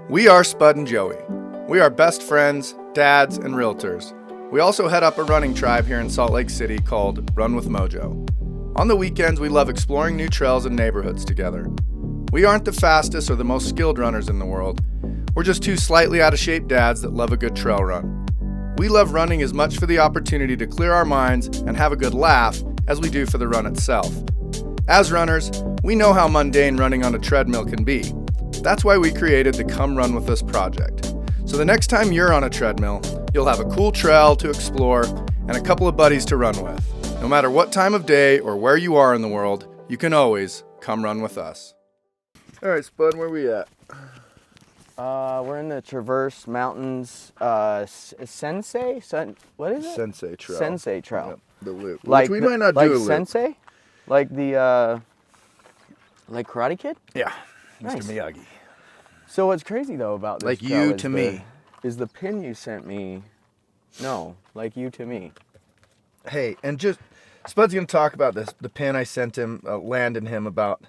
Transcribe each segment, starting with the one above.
We are Spud and Joey. We are best friends, dads, and realtors. We also head up a running tribe here in Salt Lake City called Run with Mojo. On the weekends, we love exploring new trails and neighborhoods together. We aren't the fastest or the most skilled runners in the world. We're just two slightly out of shape dads that love a good trail run. We love running as much for the opportunity to clear our minds and have a good laugh as we do for the run itself. As runners, we know how mundane running on a treadmill can be. That's why we created the Come Run With Us project. So the next time you're on a treadmill, you'll have a cool trail to explore and a couple of buddies to run with. No matter what time of day or where you are in the world, you can always come run with us. All right, Spud, where we at? We're in the Traverse Mountains, Sensei? What is it? Sensei Trail. Sensei Trail. Yep, the loop. Like Which we might not like do a loop. Sensei? Like the, like Karate Kid? Yeah, Nice. Mr. Miyagi. So what's crazy though about this Like trail you is to me. is the pin you sent me, no, like you to me. Hey, and just, Spud's going to talk about this. The pin I sent him, landed him about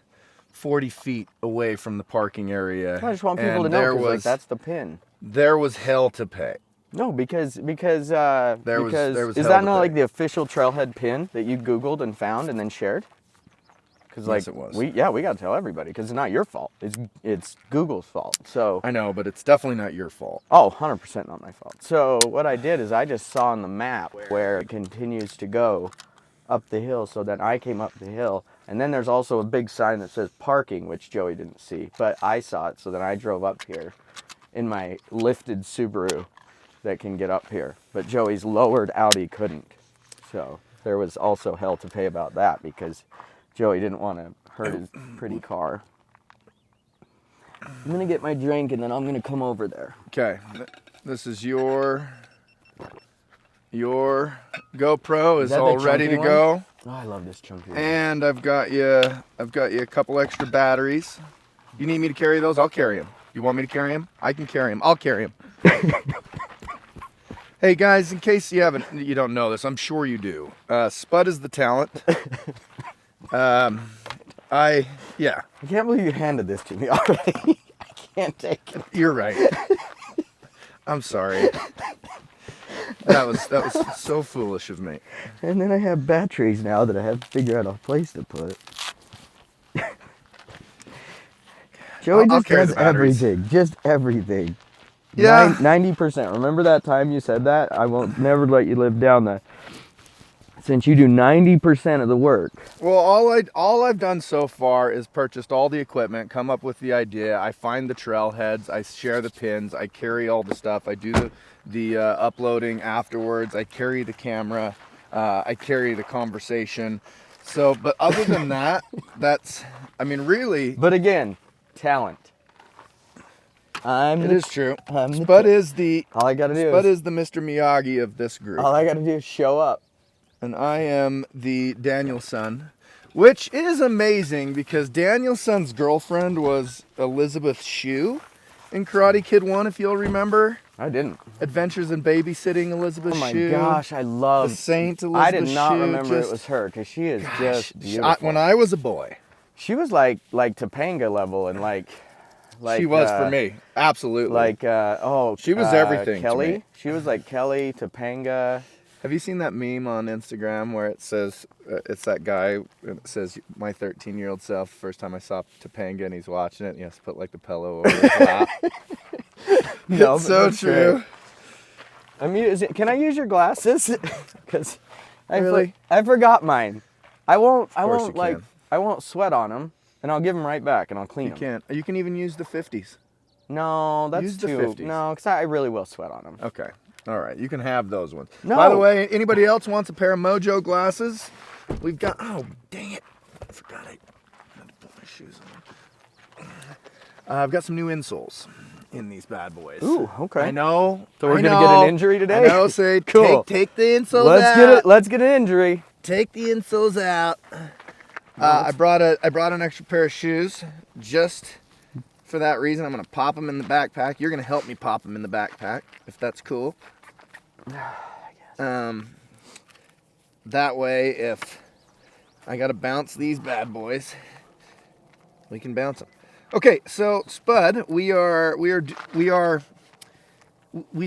40 feet away from the parking area. I just want people to know, because like, that's the pin. There was hell to pay. No, because was is hell that to not pay. like the official trailhead pin that you Googled and found and then shared? Because like Yes, it was. we got to tell everybody because it's not your fault. It's Google's fault. So I know, but it's definitely not your fault. oh, 100% not my fault. So what I did is I just saw on the map where it continues to go up the hill. So then I came up the hill, and then there's also a big sign that says parking, which Joey didn't see, but I saw it. So then I drove up here in my lifted Subaru that can get up here, but Joey's lowered Audi couldn't. So there was also hell to pay about that because Joey didn't want to hurt his pretty car. I'm gonna get my drink and then I'm gonna come over there. Okay, this is your GoPro is that the all ready to chunky go. Oh, I love this chunky one. And I've got you a couple extra batteries. You need me to carry those? I'll carry them. You want me to carry them? I can carry them. I'll carry them. Hey guys, in case you don't know this, I'm sure you do. Spud is the talent. I can't believe you handed this to me already. I can't take it. You're right. I'm sorry. That was so foolish of me. And then I have batteries now that I have to figure out a place to put. Joey I'll just carry does the batteries. everything. Just everything. Yeah. 90%. Remember that time you said that? I won't never let you live down that. Since you do 90% of the work. Well, all I've done so far is purchased all the equipment, come up with the idea. I find the trailheads, I share the pins, I carry all the stuff, I do the uploading afterwards, I carry the camera, I carry the conversation. So, but other than that, really. But again, talent. It is true. Spud is the all I gotta do Spud is the Mr. Miyagi of this group. all I gotta do is show up. And I am the Danielson, which is amazing because Danielson's girlfriend was Elizabeth Shue in Karate Kid 1, if you'll remember. I didn't. Adventures in Babysitting Elizabeth Oh my Shue. gosh, I love The Saint Elizabeth I did not Shue, remember it was her because she is just beautiful. When I was a boy, She was like Topanga level and like she was for me. Absolutely. She was everything to Kelly. me. She was like Kelly, Topanga. Have you seen that meme on Instagram where it says, it's that guy, and it says, my 13-year-old self, first time I saw Topanga, and he's watching it, and he has to put like the pillow over his lap. No, It's so true. Can I use your glasses? Because Really? I forgot mine. I won't you like can. I won't sweat on them, and I'll give them right back, and I'll clean You them. can't. You can even use the 50s. No, that's Use the too. 50s. No, because I really will sweat on them. Okay. All right. You can have those ones. No. By the way, anybody else wants a pair of Mojo glasses? We've got. Oh, dang it! I forgot I had to put my shoes on. I've got some new insoles in these bad boys. Ooh, okay. I know. So we're I gonna know, get an injury today? I know. Say, Cool. Take the insoles out. Let's get an injury. Take the insoles out. I brought an extra pair of shoes just for that reason. I'm gonna pop them in the backpack. You're gonna help me pop them in the backpack if that's cool. That way, if I gotta bounce these bad boys, we can bounce them. Okay, so Spud, we've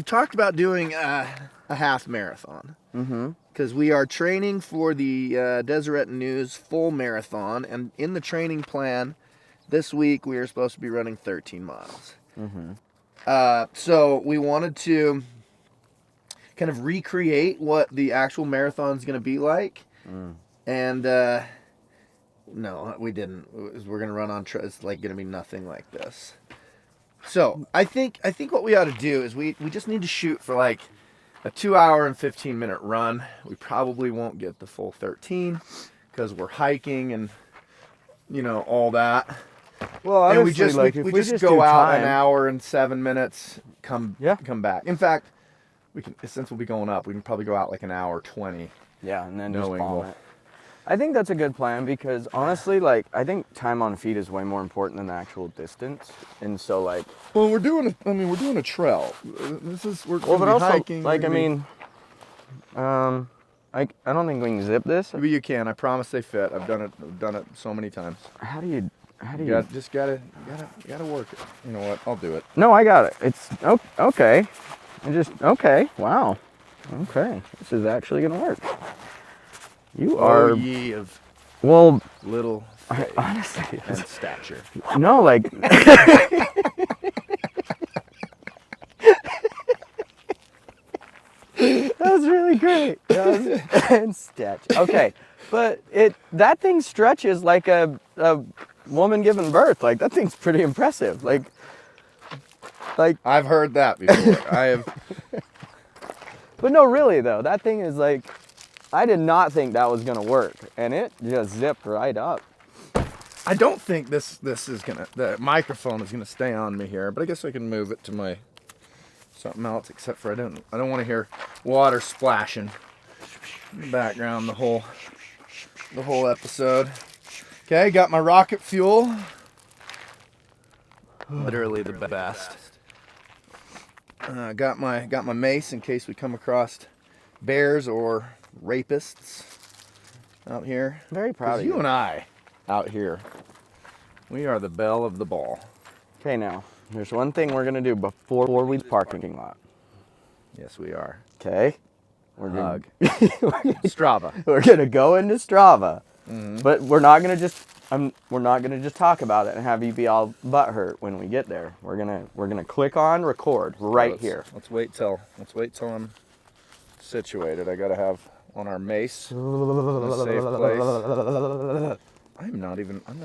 talked about doing a half marathon. Mm-hmm. Because we are training for the Deseret News full marathon, and in the training plan this week we are supposed to be running 13 miles. Mm-hmm. So we wanted to kind of recreate what the actual marathon is going to be like, and no, we didn't. We're going to run on. It's like going to be nothing like this. So I think what we ought to do is we just need to shoot for like a 2 hour and 15-minute run. We probably won't get the full 13 because we're hiking and all that. Well, and honestly, we just go out an hour and 7 minutes, come back. In fact, we can, since we'll be going up, we can probably go out like an hour 20. Yeah, and then just bomb it. I think that's a good plan because honestly, like, I think time on feet is way more important than the actual distance. And so, like, well, we're doing a trail. We're but also, hiking. like, I mean, I don't think we can zip this. Maybe you can. I promise they fit. I've done it so many times. How do you? Gotta work it. You know what? I'll do it. No, I got it. It's okay. Okay. Wow. Okay. This is actually gonna work. You are ye of little faith honestly and stature. No, like that was really great. And stature. Okay, but that thing stretches like a woman giving birth. Like that thing's pretty impressive. Like I've heard that before. I have. But no, really though, that thing is like. I did not think that was gonna work, and it just zipped right up. I don't think the microphone is gonna stay on me here, but I guess I can move it to something else. Except for I don't want to hear water splashing in the background the whole episode. Okay, got my rocket fuel. Literally the best. Got my mace in case we come across bears or rapists out here. Very proud of you. You and I out here, we are the belle of the ball. Okay, now there's one thing we're gonna do before we leave the parking lot. Yes, we are. Okay, we're gonna Strava. We're gonna go into Strava, but we're not gonna just talk about it and have you be all butthurt when we get there. We're gonna click on record here. Let's wait till I'm situated. I gotta have on our mace in a safe place. I'm not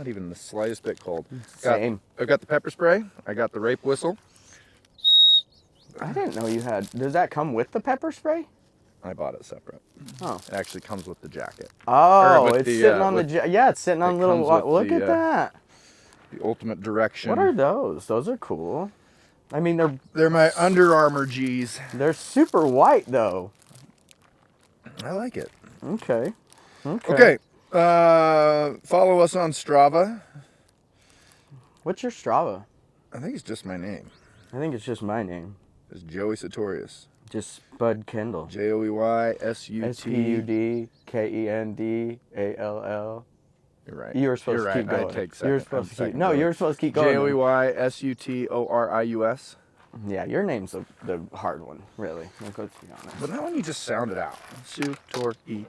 even the slightest bit cold. Same. I've got the pepper spray. I got the rape whistle. I didn't know you had. Does that come with the pepper spray? I bought it separate. Oh. It actually comes with the jacket. Oh, it's sitting on the yeah, it's sitting on little. Look at that. The ultimate direction. What are those? Those are cool. I mean, they're my Under Armour G's. They're super white though. I like it. Okay. Follow us on Strava. What's your Strava? I think it's just my name. I think it's just my name. It's Joey Sartorius. Just Spud Kendall. JoeySutKendall. You're right. You were supposed to keep going. You were supposed to keep. No, you were supposed to keep going. JoeySutorius. Yeah, your name's the hard one, really. Like, let's be honest. But that one you just sound it out. Sutorius.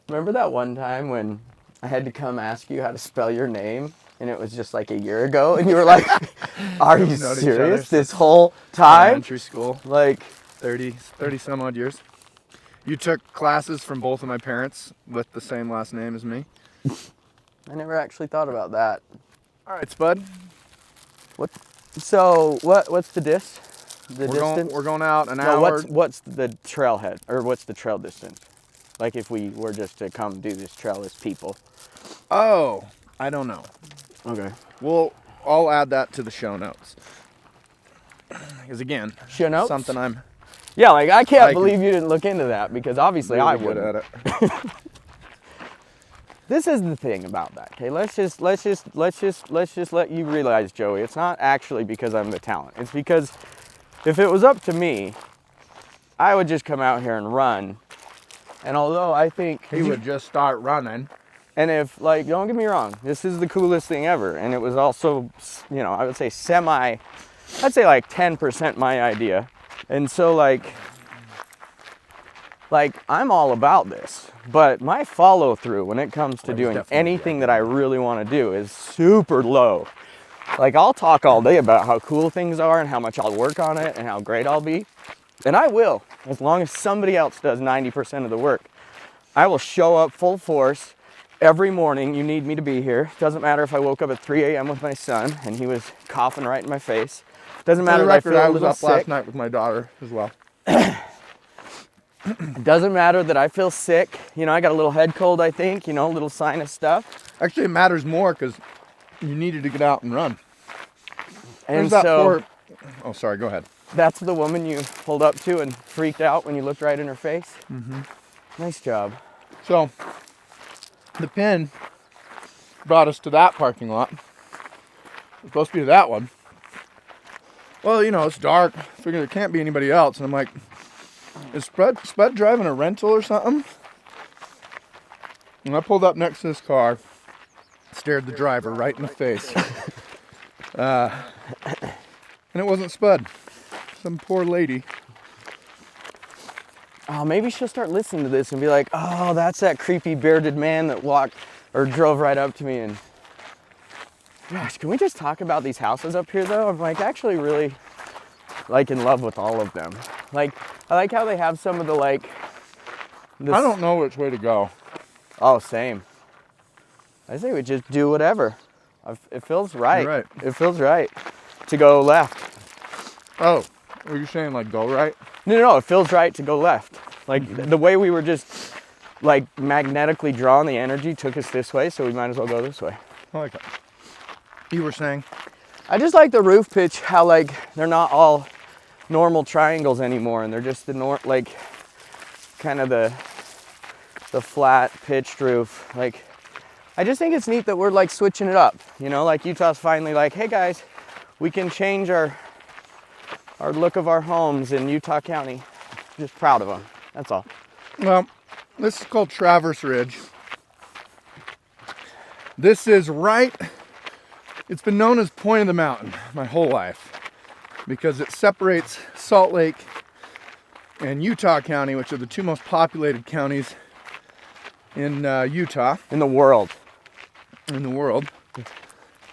Remember that one time when I had to come ask you how to spell your name, and it was just like a year ago, and you were like, "Are you serious? This whole time?" Elementary school. Like 30 some odd years. You took classes from both of my parents with the same last name as me. I never actually thought about that. All right, Spud. What's the distance? We're going out an hour. What's the trailhead, or what's the trail distance? Like if we were just to come do this trail as people. Oh, I don't know. Okay. I'll add that to the show notes. Because again, show notes? Something I'm. Yeah, like I can't believe you didn't look into that because obviously really I wouldn't. Good at it. This is the thing about that. Okay, let's just let you realize, Joey, it's not actually because I'm the talent. It's because if it was up to me, I would just come out here and run. And although I think he would just start running. And if, like, don't get me wrong, this is the coolest thing ever. And it was also, you know, I would say I'd say like 10% my idea. And so like I'm all about this, but my follow through when it comes to doing anything that I really want to do is super low. Like, I'll talk all day about how cool things are and how much I'll work on it and how great I'll be. And I will, as long as somebody else does 90% of the work. I will show up full force every morning. You need me to be here. Doesn't matter if I woke up at 3 a.m. with my son and he was coughing right in my face. Doesn't matter if I feel a little sick. last night with my daughter as well. Doesn't matter that I feel sick. You know, I got a little head cold, I think, you know, a little sinus stuff. Actually, it matters more because you needed to get out and run. And so, oh, sorry, go ahead. That's the woman you pulled up to and freaked out when you looked right in her face? Mm-hmm. Nice job. So, the pin brought us to that parking lot. It's supposed to be that one. Well, you know, it's dark. I figured there can't be anybody else. And I'm like, is Spud driving a rental or something? And I pulled up next to this car, stared the driver right in the face. And it wasn't Spud. Some poor lady. Oh, maybe she'll start listening to this and be like, oh, that's that creepy bearded man that walked or drove right up to me. And gosh, can we just talk about these houses up here though? I'm like actually really like in love with all of them. Like, I like how they have some of the like I don't know which way to go. Oh, same. I say we just do whatever. It feels right. You're right. It feels right to go left. Oh, were you saying like go right? No, it feels right to go left. Like the way we were just like magnetically drawn, the energy took us this way, so we might as well go this way. I like it. You were saying? I just like the roof pitch, how like they're not all normal triangles anymore, and they're just the like kind of the flat pitched roof. Like, I just think it's neat that we're like switching it up, you know, like Utah's finally like, hey guys, we can change our look of our homes in Utah County. Just proud of them, that's all. Well, this is called Traverse Ridge. This is right, it's been known as Point of the Mountain my whole life because it separates Salt Lake and Utah County, which are the two most populated counties in Utah. In the world.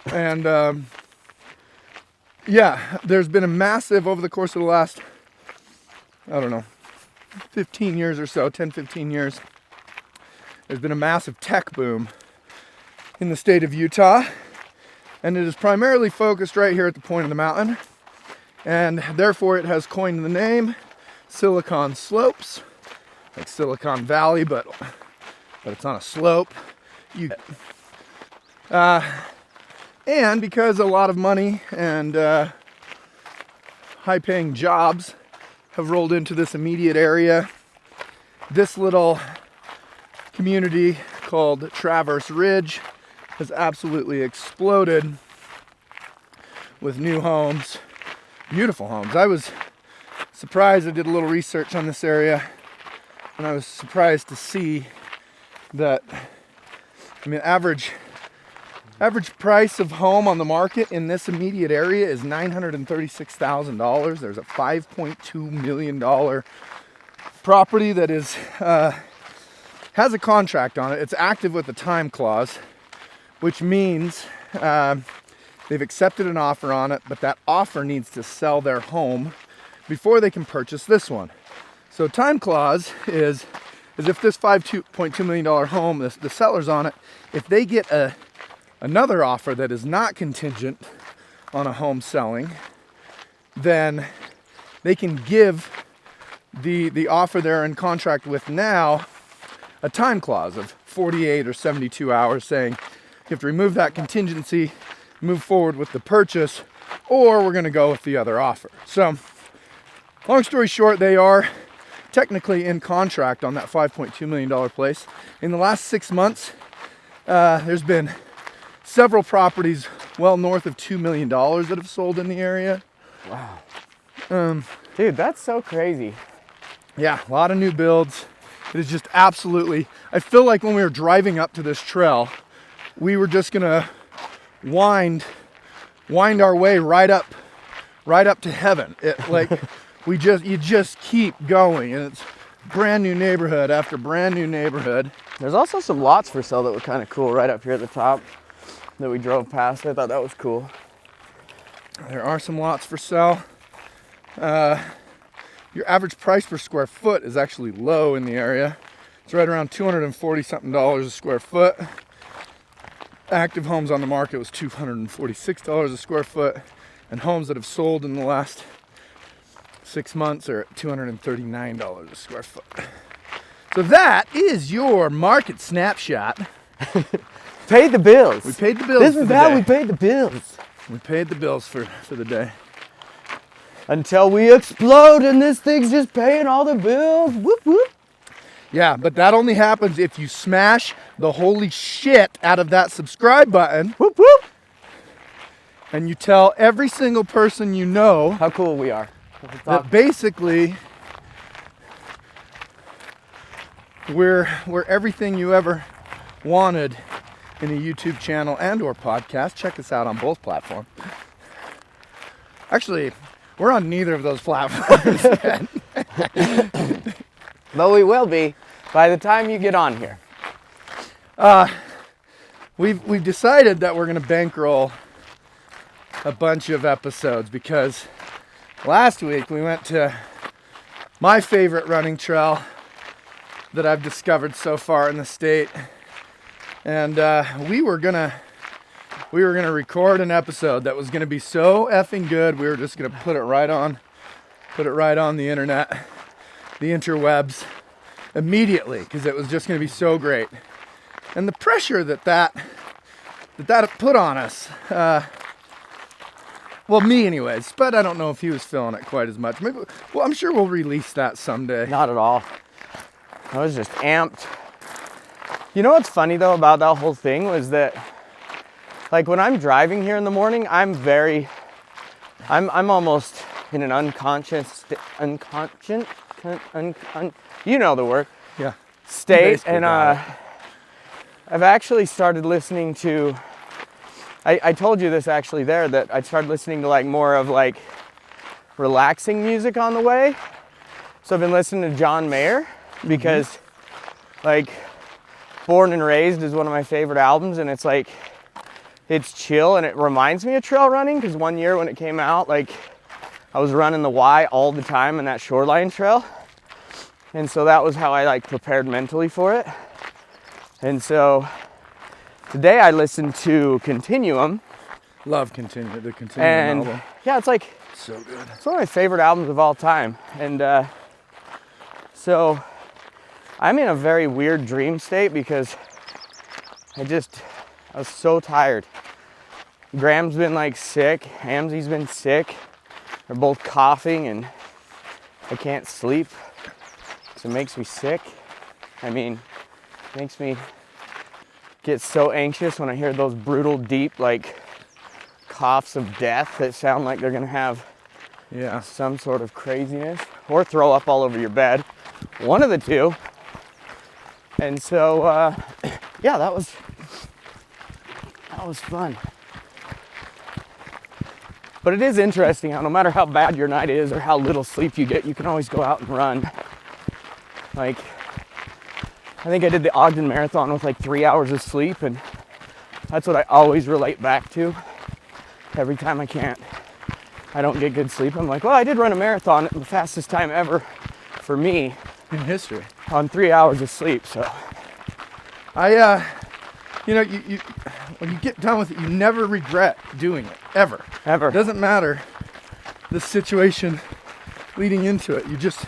And yeah, there's been a massive, over the course of the last, I don't know, 15 years or so, 10, 15 years, there's been a massive tech boom in the state of Utah. And it is primarily focused right here at the point of the mountain. And therefore it has coined the name Silicon Slopes, like Silicon Valley, but it's on a slope. And because a lot of money and high-paying jobs have rolled into this immediate area, this little community called Traverse Ridge has absolutely exploded with new homes, beautiful homes. I was surprised. I did a little research on this area, and I was surprised to see that, I mean, average price of home on the market in this immediate area is $936,000. There's a $5.2 million property that is has a contract on it. It's active with a time clause, which means they've accepted an offer on it, but that offer needs to sell their home before they can purchase this one. So time clause is if this $5.2 million home, the seller's on it, if they get another offer that is not contingent on a home selling, then they can give the offer they're in contract with now a time clause of 48 or 72 hours saying you have to remove that contingency, move forward with the purchase, or we're going to go with the other offer. So long story short, they are technically in contract on that $5.2 million place. In the last 6 months, there's been several properties well north of $2 million that have sold in the area. Wow. Dude, that's so crazy. Yeah, a lot of new builds. It is just absolutely, I feel like when we were driving up to this trail, we were just gonna wind our way right up to heaven. You just keep going, and it's brand new neighborhood after brand new neighborhood. There's also some lots for sale that were kind of cool right up here at the top that we drove past. I thought that was cool. There are some lots for sale. Your average price per square foot is actually low in the area. It's right around $240 something a square foot. Active homes on the market was $246 a square foot, and homes that have sold in the last 6 months are at $239 a square foot. So that is your market snapshot. Paid the bills. We paid the bills. This is how we paid the bills. We paid the bills for the day. Until we explode and this thing's just paying all the bills. Whoop, whoop. Yeah, but that only happens if you smash the holy shit out of that subscribe button. Whoop, whoop. And you tell every single person you know how cool we are. That basically we're everything you ever wanted in a YouTube channel and or podcast. Check us out on both platforms. Actually, we're on neither of those platforms yet. But we will be by the time you get on here. We've decided that we're going to bankroll a bunch of episodes because last week we went to my favorite running trail that I've discovered so far in the state, and we were gonna record an episode that was gonna be so effing good. We were just gonna put it right on the internet, the interwebs, immediately, because it was just gonna be so great. And the pressure that put on us, well, me anyways, but I don't know if he was feeling it quite as much. Maybe, well, I'm sure we'll release that someday. Not at all. I was just amped. You know what's funny though about that whole thing was that, like, when I'm driving here in the morning, I'm almost in an unconscious, you know the word. Yeah. State, and I've actually started listening to. I told you this actually there, that I started listening to like more of like relaxing music on the way. So I've been listening to John Mayer because like Born and Raised is one of my favorite albums, and it's like, it's chill and it reminds me of trail running, because one year when it came out, like I was running the Y all the time in that shoreline trail. And so that was how I like prepared mentally for it. And so today I listened to Continuum. Love the Continuum and album. Yeah, it's like so good. It's one of my favorite albums of all time. And so I'm in a very weird dream state because I was so tired. Graham's been like sick, Hamsy's been sick. They're both coughing and I can't sleep. So it makes me sick. I mean, it makes me get so anxious when I hear those brutal, deep, like coughs of death that sound like they're gonna have some sort of craziness or throw up all over your bed. One of the two. And so, yeah, that was fun. But it is interesting how no matter how bad your night is or how little sleep you get, you can always go out and run. Like, I think I did the Ogden Marathon with like 3 hours of sleep, and that's what I always relate back to. Every time I don't get good sleep, I'm like, well, I did run a marathon at the fastest time ever for me in history on 3 hours of sleep. So you know, you when you get done with it, you never regret doing it, ever. Ever. It doesn't matter the situation leading into it. You just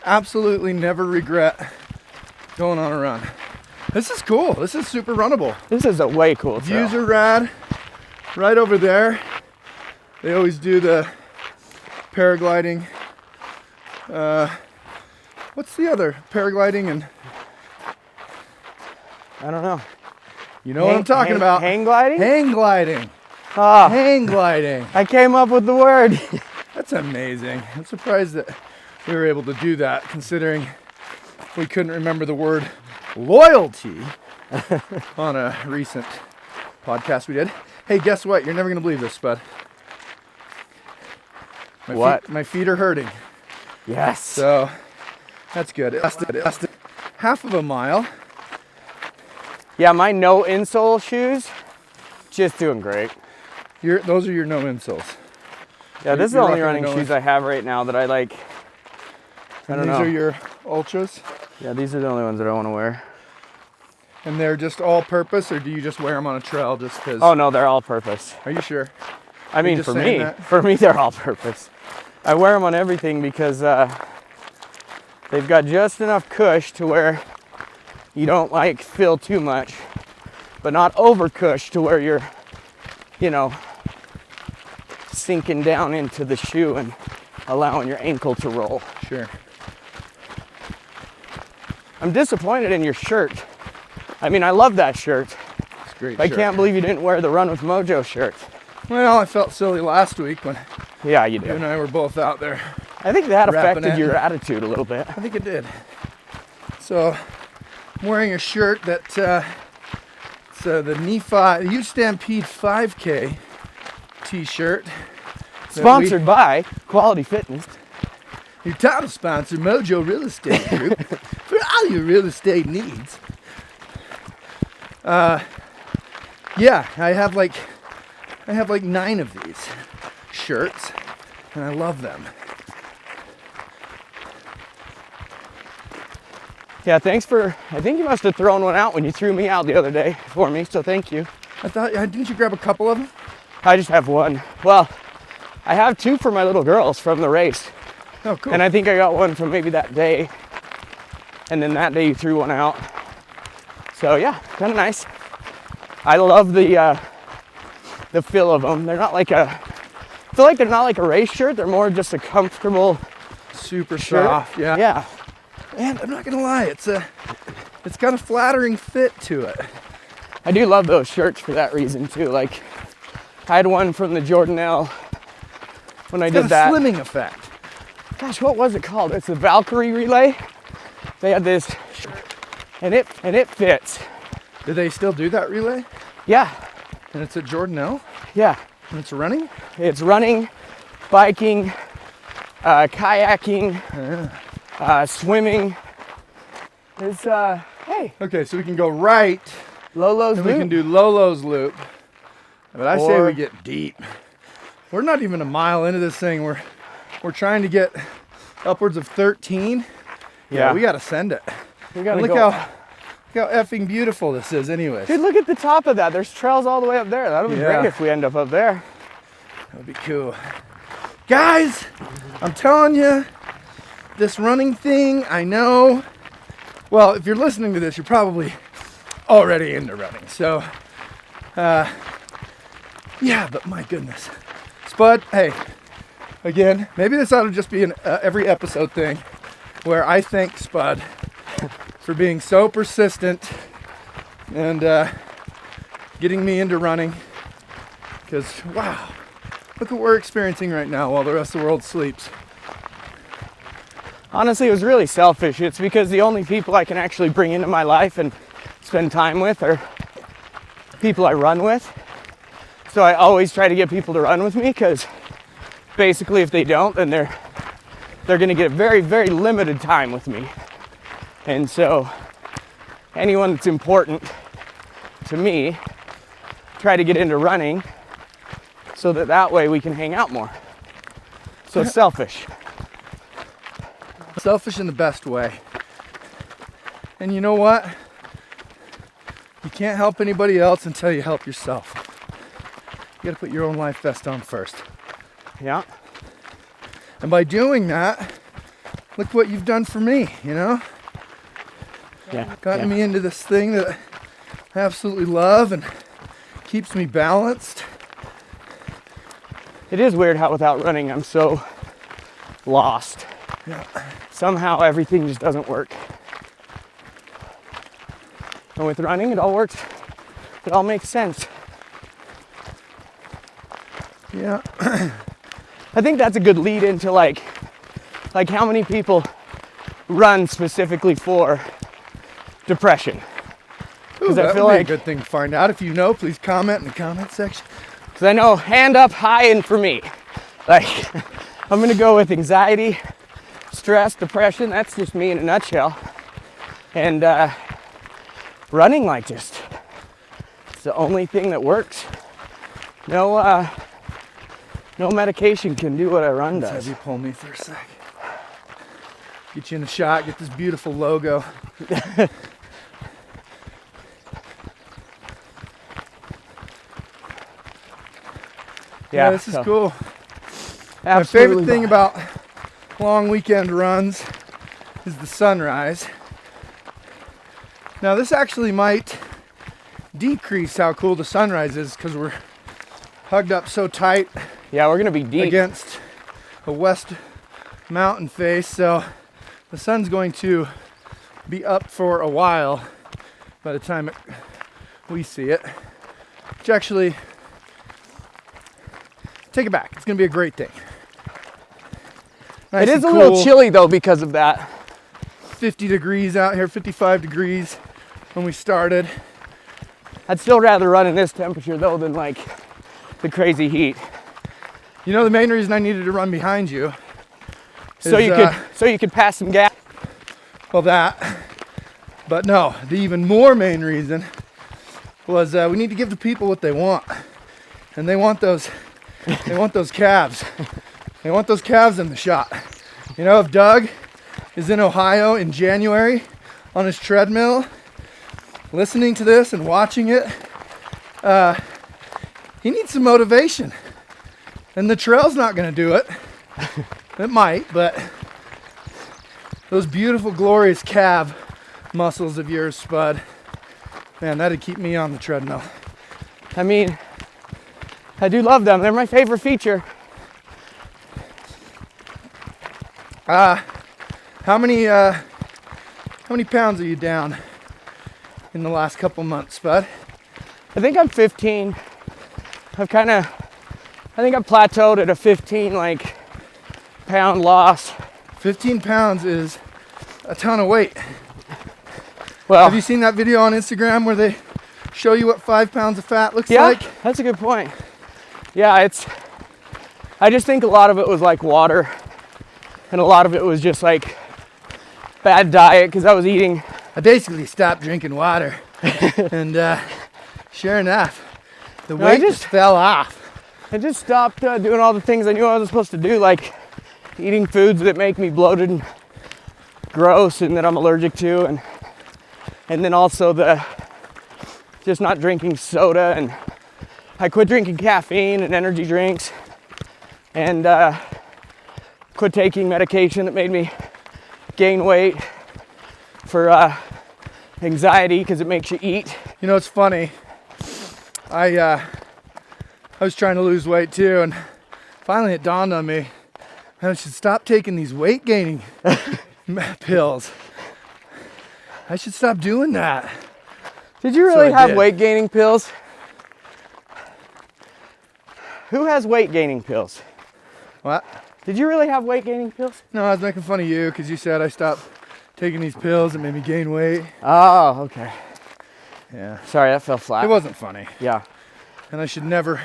absolutely never regret going on a run. This is cool. This is super runnable. This is a way cool trail. Views are rad. Right over there, they always do the paragliding. What's the other? Paragliding and... I don't know. You know what I'm talking about. Hang gliding? Hang gliding. Ah, Hang gliding. I came up with the word. That's amazing. I'm surprised that we were able to do that, considering we couldn't remember the word loyalty on a recent podcast we did. Hey, guess what? You're never going to believe this, Spud. My feet are hurting. Yes. So, that's good. It lasted half of a mile. Yeah, my no insole shoes, just doing great. Those are your no insoles. Yeah, this is the only running shoes I have right now that I like. I don't know. These are your Ultras? Yeah, these are the only ones that I want to wear. And they're just all-purpose, or do you just wear them on a trail just because? Oh no, they're all-purpose. Are you sure? I mean, for me, they're all-purpose. I wear them on everything because they've got just enough cush to where you don't like feel too much, but not over cush to where you're, you know, sinking down into the shoe and allowing your ankle to roll. Sure. I'm disappointed in your shirt. I mean, I love that shirt. It's a great I shirt. can't believe you didn't wear the Run with Mojo shirt. Well, I felt silly last week when Yeah, you you did. and I were both out there. I think that Wrapping affected it. your attitude a little bit. I think it did. So, I'm wearing a shirt that it's the Nephi Huge Stampede 5K t-shirt. Sponsored by Quality Fitness. Your title sponsor, Mojo Real Estate Group, for all your real estate needs. Yeah, I have like 9 of these shirts, and I love them. Yeah, thanks for, I think you must have thrown one out when you threw me out the other day for me, so thank you. I thought, didn't you grab a couple of them? I just have one. Well, I have 2 for my little girls from the race. Oh, cool. And I think I got one from maybe that day. And then that day you threw one out. So yeah, kind of nice. I love the feel of them. They're not like I feel like they're not like a race shirt. They're more just a comfortable Super shirt. soft, yeah. Yeah. And I'm not gonna lie, it's got a flattering fit to it. I do love those shirts for that reason too. Like, I had one from the Jordanelle when I did that. Got a slimming effect. Gosh, what was it called? It's the Valkyrie Relay. They had this, and it fits. Do they still do that relay? Yeah, And it's at Jordanelle? yeah. And it's running? It's running, biking, kayaking, swimming. It's hey, Okay, so we can go right, Lolo's and we Loop. can do Lolo's Loop. But I say Or- we get deep. We're not even a mile into this thing. We're trying to get upwards of 13. Yeah. We gotta send it. We gotta Look go. how effing beautiful this is anyways. Dude, look at the top of that. There's trails all the way up there. That'll be Yeah. great if we end up there. That would be cool. Guys, I'm telling you, this running thing, I know. Well, if you're listening to this, you're probably already into running. So, yeah, but my goodness. Spud, hey, again, maybe this ought to just be an every episode thing where I thank Spud for being so persistent and getting me into running. Because, wow, look what we're experiencing right now while the rest of the world sleeps. Honestly, it was really selfish. It's because the only people I can actually bring into my life and spend time with are people I run with. So I always try to get people to run with me, because basically if they don't, then they're going to get very, very limited time with me. And so anyone that's important to me, try to get into running so that way we can hang out more. So it's selfish. Selfish in the best way. And you know what? You can't help anybody else until you help yourself. You gotta put your own life vest on first. Yeah. And by doing that, look what you've done for me, you know? Yeah. Gotten me into this thing that I absolutely love and keeps me balanced. It is weird how without running I'm so lost. Yeah. Somehow everything just doesn't work. And with running it all works. It all makes sense. Yeah. I think that's a good lead into like how many people run specifically for depression. Ooh, I that feel would be like- a good thing to find out. If you know, please comment in the comment section. Because I know hand up high and for me. Like, I'm gonna go with anxiety, stress, depression. That's just me in a nutshell. And running, like, just, it's the only thing that works. No medication can do what a run Let's have does. you pull me for a sec. Get you in a shot, get this beautiful logo. Yeah, this is so, cool. My absolutely favorite thing about long weekend runs is the sunrise. Now this actually might decrease how cool the sunrise is because we're hugged up so tight Yeah, we're gonna be deep. against a west mountain face, so the sun's going to be up for a while by the time we see it. Which actually, take it back, it's gonna be a great thing. Nice It is and a little cool. chilly though because of that. 50 degrees out here, 55 degrees when we started. I'd still rather run in this temperature though than like the crazy heat. You know, the main reason I needed to run behind you So is, you could pass some gas. well, that, but no, the even more main reason was we need to give the people what they want, and they want those calves. They want those calves in the shot. You know, if Doug is in Ohio in January on his treadmill, listening to this and watching it, he needs some motivation, and the trail's not going to do it. It might, but those beautiful, glorious calf muscles of yours, Spud, man, that'd keep me on the treadmill. I mean, I do love them. They're my favorite feature. How many pounds are you down in the last couple months, Spud? I think I'm 15. I think I've plateaued at a 15 like pound loss. 15 pounds is a ton of weight. Well, Have you seen that video on Instagram where they show you what 5 pounds of fat looks yeah, like? that's a good point. Yeah, I just think a lot of it was like water, and a lot of it was just like bad diet because I was eating. I basically stopped drinking water, and sure enough, the No, I weight just fell off. I just stopped doing all the things I knew I wasn't supposed to do, like eating foods that make me bloated and gross and that I'm allergic to, and then also just not drinking soda, and I quit drinking caffeine and energy drinks, and quit taking medication that made me gain weight for anxiety because it makes you eat. You know, it's funny. I was trying to lose weight too, and finally it dawned on me, I should stop taking these weight gaining pills. I should stop doing that. Did you So really I have did. weight gaining pills? Who has weight gaining pills? What? Did you really have weight gaining pills? No, I was making fun of you because you said I stopped taking these pills that made me gain weight. Oh, okay. Yeah. Sorry, that fell flat. It wasn't funny, Yeah. and I should never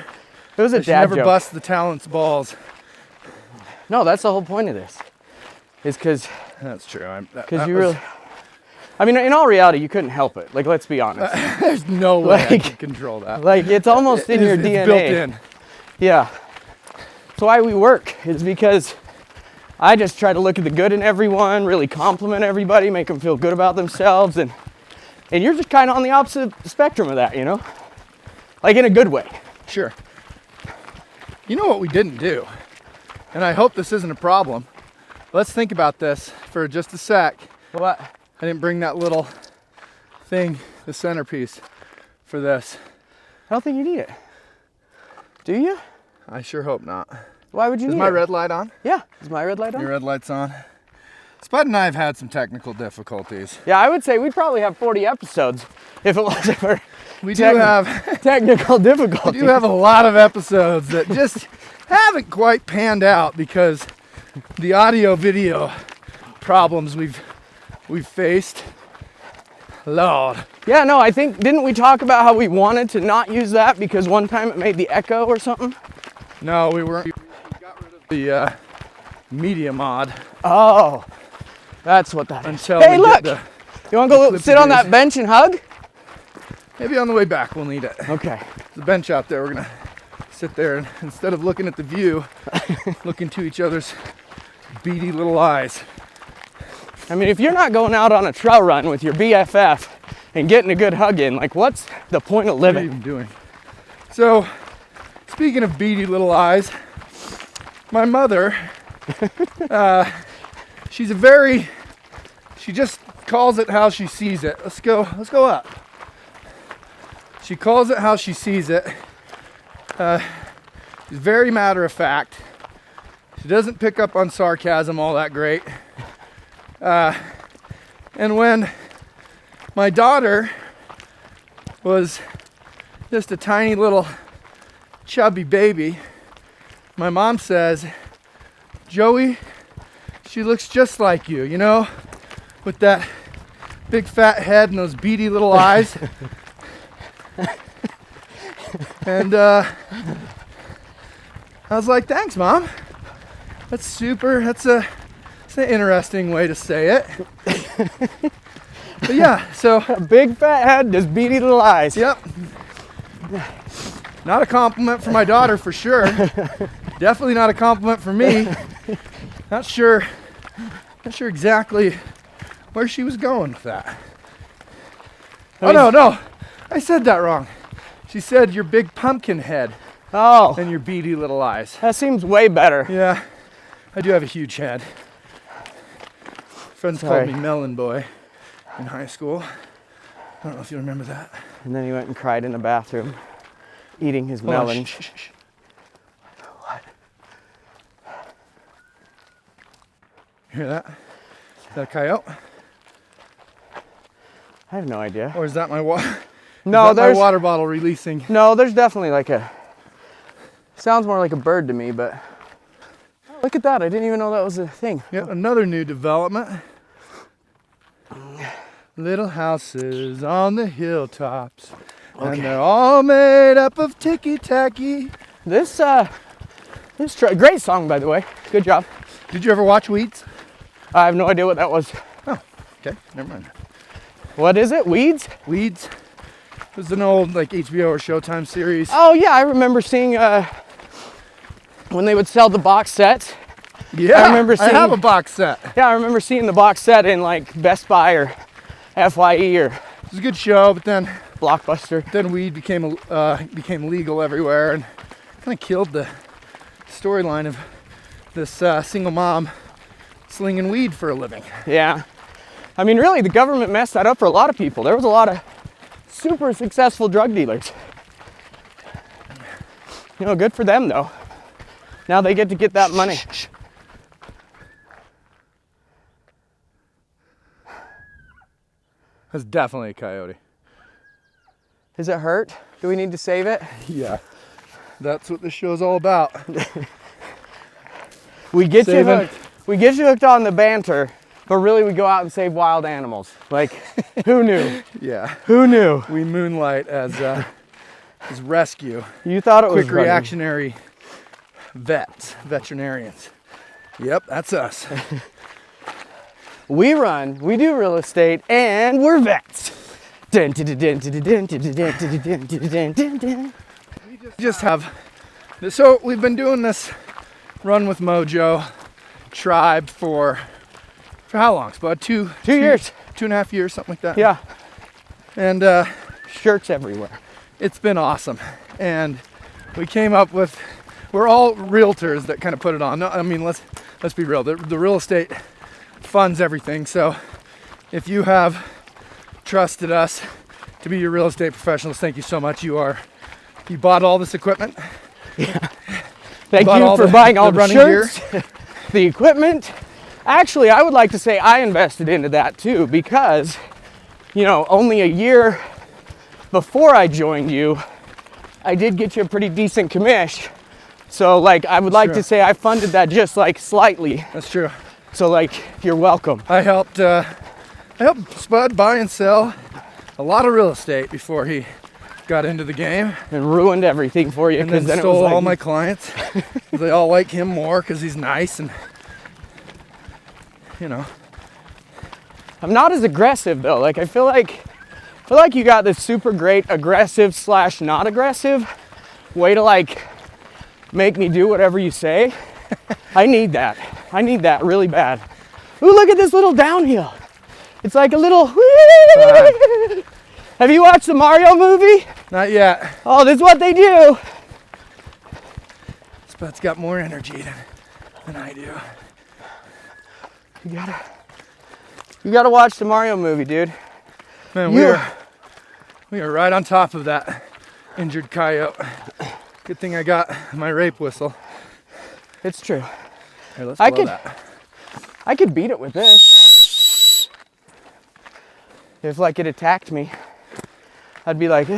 It was a dad never joke. bust the talent's balls. No, that's the whole point of this. Is because That's true. you really. I mean, in all reality, you couldn't help it. Like, let's be honest. There's no way I Like- can control that. Like, it's almost in your It's DNA. built in. Yeah. That's why we work. Is because I just try to look at the good in everyone, really compliment everybody, make them feel good about themselves, and you're just kind of on the opposite spectrum of that, you know? Like in a good way. Sure. You know what we didn't do? And I hope this isn't a problem. Let's think about this for just a sec. What? I didn't bring that little thing, the centerpiece, for this. I don't think you need it. Do you? I sure hope not. Why would you Is need my it? red light on? Yeah. Is my red light on? Your red light's on. Spud and I have had some technical difficulties. Yeah, I would say we'd probably have 40 episodes if it wasn't for We do have technical difficulties. we do have a lot of episodes that just haven't quite panned out because the audio video problems we've we've faced. Lord. Yeah, no, I think, didn't we talk about how we wanted to not use that because one time it made the echo or something? No, we weren't. We got rid of the media mod. Oh, that's what that is. Until hey, we look! get You want to go sit on that bench and hug? maybe on the way back we'll need it. Okay. There's a bench out there. We're going to sit there and instead of looking at the view, look into each other's beady little eyes. I mean, if you're not going out on a trail run with your BFF and getting a good hug in, like, what's the point of What are you living? even doing? So, speaking of beady little eyes, my mother, she just calls it how she sees it. Let's go up. She calls it how she sees it. She's very matter of fact. She doesn't pick up on sarcasm all that great. And when my daughter was just a tiny little chubby baby, my mom says, Joey, she looks just like you, you know, with that big fat head and those beady little eyes. And I was like, thanks, Mom. That's an interesting way to say it. But yeah, so. A big fat head, just beady little eyes. Yep. Not a compliment for my daughter for sure. Definitely not a compliment for me. Not sure exactly where she was going with that. No. I said that wrong. She said your big pumpkin head Oh, and your beady little eyes. that seems way better. Yeah, I do have a huge head. Friends Sorry. called me Melon Boy in high school. I don't know if you remember that. And then he went and cried in the bathroom, eating his Hold on, melon. shh. What? You hear that? Is that a coyote? I have no idea. Or is that my water? No, my water bottle releasing? No, there's definitely like sounds more like a bird to me, but look at that. I didn't even know that was a thing. Yep, another new development. Little houses on the hilltops. Okay. And they're all made up of ticky-tacky. This great song, by the way. Good job. Did you ever watch Weeds? I have no idea what that was. Oh, okay, never mind. What is it? Weeds? Weeds. It was an old like HBO or Showtime series. Oh yeah, I remember seeing when they would sell the box sets. Yeah, I remember I have seeing- a box set. Yeah, I remember seeing the box set in like Best Buy or FYE or It was a good show, but then Blockbuster. weed became legal everywhere and kind of killed the storyline of this single mom slinging weed for a living. Yeah. I mean, really, the government messed that up for a lot of people. There was a lot of super successful drug dealers. You know, good for them though. Now they get to get that money. Shh. That's definitely a coyote. Is it hurt? Do we need to save it? Yeah, that's what this show's all about. We get you Saving. hooked. We get you hooked on the banter, but really we go out and save wild animals. Like, who knew? Yeah, Who knew? we moonlight as rescue, You thought it was quick running. reactionary veterinarians. Yep, that's us. We run, we do real estate, and we're vets. Dun, dun, dun, dun, dun, dun, dun, dun, dun, dun, dun, dun, dun. We just have, so we've been doing this Run with Mojo tribe for how long? It's about two years. 2.5 years, something like that. Yeah, And shirts everywhere. it's been awesome. And we came up with, we're all realtors that kind of put it on. No, I mean, let's be real. The real estate funds everything. So if you have trusted us to be your real estate professionals, thank you so much. You bought all this equipment. Thank Bought you all for the- buying all the the running shirts, the equipment. Actually, I would like to say I invested into that too because, you know, only a year before I joined you, I did get you a pretty decent commish. So like, I would like Sure. to say I funded that just like slightly. That's true. So like, you're welcome. I helped I helped Spud buy and sell a lot of real estate before he got into the game. And ruined everything for you. And then it stole was like, all my clients. They all like him more because he's nice and, you know. I'm not as aggressive though. Like I feel like you got this super great aggressive / not aggressive way to like make me do whatever you say. I need that. I need that really bad. Ooh, look at this little downhill. It's like a little. Have you watched the Mario movie? Not yet. Oh, this is what they do. Spud's got more energy than I do. You gotta watch the Mario movie, dude. Man, we are right on top of that injured coyote. Good thing I got my rape whistle. It's true. Here, let's blow that. I could beat it with this. If like it attacked me, I'd be like,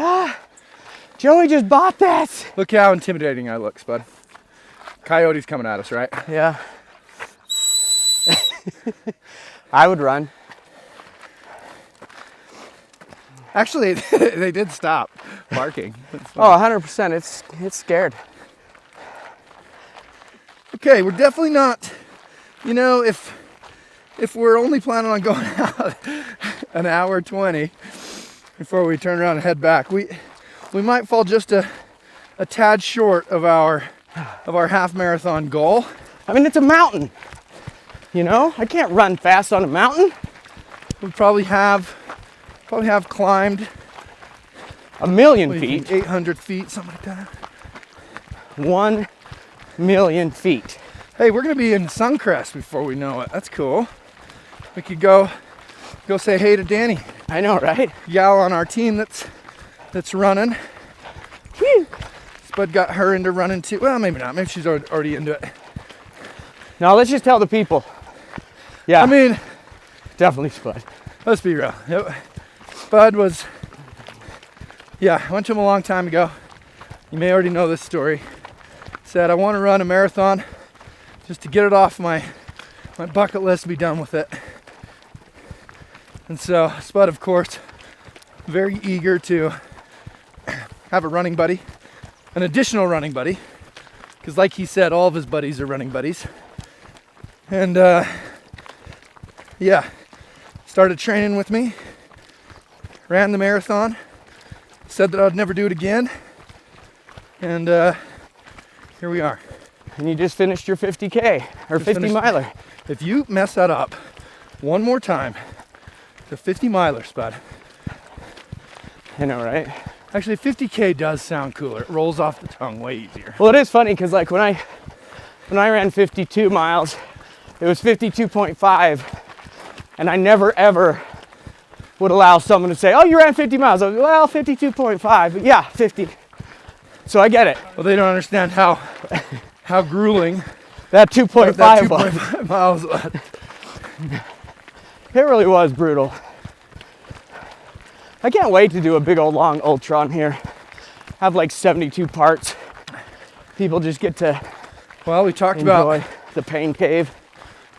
Joey just bought this. Look how intimidating I look, Spud. Coyote's coming at us, right? Yeah. I would run. Actually, they did stop barking. Oh, 100%. It's scared. Okay, we're definitely not, you know, if we're only planning on going out an hour 20 before we turn around and head back, we might fall just a tad short of our half marathon goal. I mean, it's a mountain. You know, I can't run fast on a mountain. We probably have climbed 1,000,000 feet. 800 feet, something like that. 1,000,000 feet. Hey, we're gonna be in Suncrest before we know it. That's cool. We could go say hey to Danny. I know, right? Gal on our team that's running. Whew. Spud got her into running too. Well, maybe not. Maybe she's already into it. Now let's just tell the people. Yeah. I mean, definitely Spud. let's be real. Spud was, I went to him a long time ago. You may already know this story. Said, I want to run a marathon just to get it off my bucket list, be done with it. And so Spud, of course, very eager to have a running buddy, an additional running buddy, because like he said, all of his buddies are running buddies. And started training with me, ran the marathon, said that I'd never do it again, and here we are. And you just finished your 50K or 50 miler. If you mess that up one more time, the 50 miler, Spud. I know, right? Actually, 50K does sound cooler. It rolls off the tongue way easier. Well, it is funny because like when I ran 52 miles, it was 52.5, and I never ever would allow someone to say, "Oh, you ran 50 miles." I was, well, 52.5, but yeah, 50. So I get it. Well, they don't understand how grueling That 2.5 that was. 2.5 miles was. It really was brutal. I can't wait to do a big old long ultra on here. Have like 72 parts. People just get to Well, we talked enjoy about the pain cave.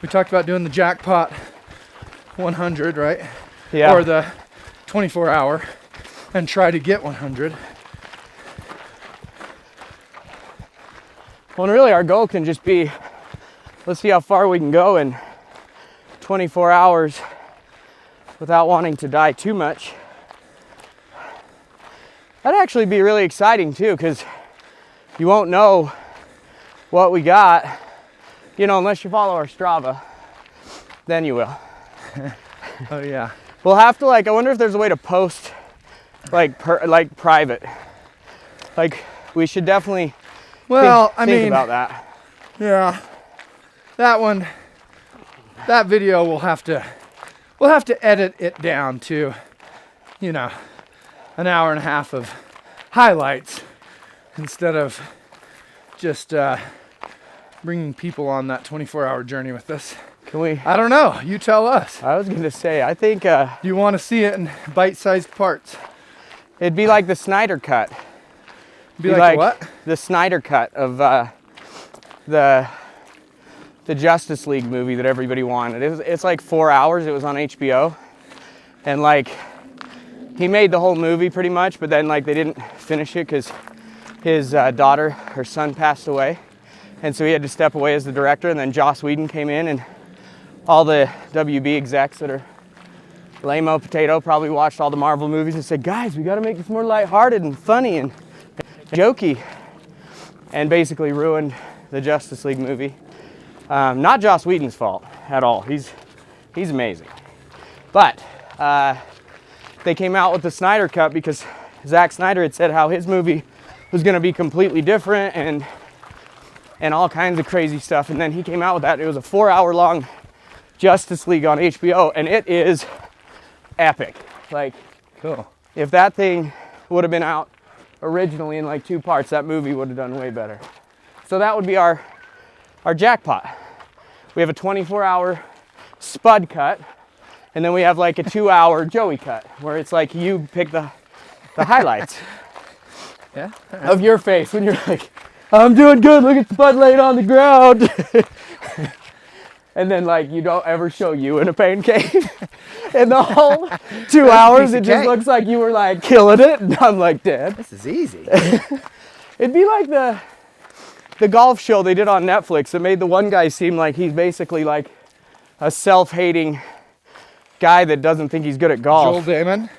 we talked about doing the jackpot 100, right? Yeah. Or the 24 hour, and try to get 100. Well, and really our goal can just be, let's see how far we can go in 24 hours without wanting to die too much. That'd actually be really exciting too, because you won't know what we got, you know, unless you follow our Strava. Then you will. Oh yeah. We'll have to I wonder if there's a way to post like private. Like we should definitely think about that. Yeah. That video we'll have to edit it down to, an hour and a half of highlights instead of just bringing people on that 24-hour journey with us. Can we? I don't know. You tell us. I was gonna say, I think You want to see it in bite-sized parts. it'd be like the Snyder Cut. Be like what? The Snyder Cut of the Justice League movie that everybody wanted. It's like 4 hours. It was on HBO. And like, he made the whole movie pretty much, but then like they didn't finish it because his daughter, her son passed away. And so he had to step away as the director, and then Joss Whedon came in, and all the WB execs that are lame-o potato probably watched all the Marvel movies and said, guys, we gotta make this more lighthearted and funny and jokey, and basically ruined the Justice League movie. Not Joss Whedon's fault at all. He's amazing. But they came out with the Snyder Cut because Zack Snyder had said how his movie was gonna be completely different and all kinds of crazy stuff. And then he came out with that. It was a 4-hour long Justice League on HBO, and it is epic. Like, Cool. if that thing would have been out originally in like 2 parts, that movie would have done way better. So that would be our jackpot. We have a 24-hour Spud cut, and then we have like a 2-hour Joey cut, where it's like you pick the highlights Yeah. of your face when you're like, I'm doing good, look at Spud laying on the ground. And then like you don't ever show you in a pain cave. And the whole 2 hours, it just looks like you were like killing it, and I'm like dead. This is easy. It'd be like the golf show they did on Netflix that made the one guy seem like he's basically like a self-hating guy that doesn't think he's good at golf. Joel Damon.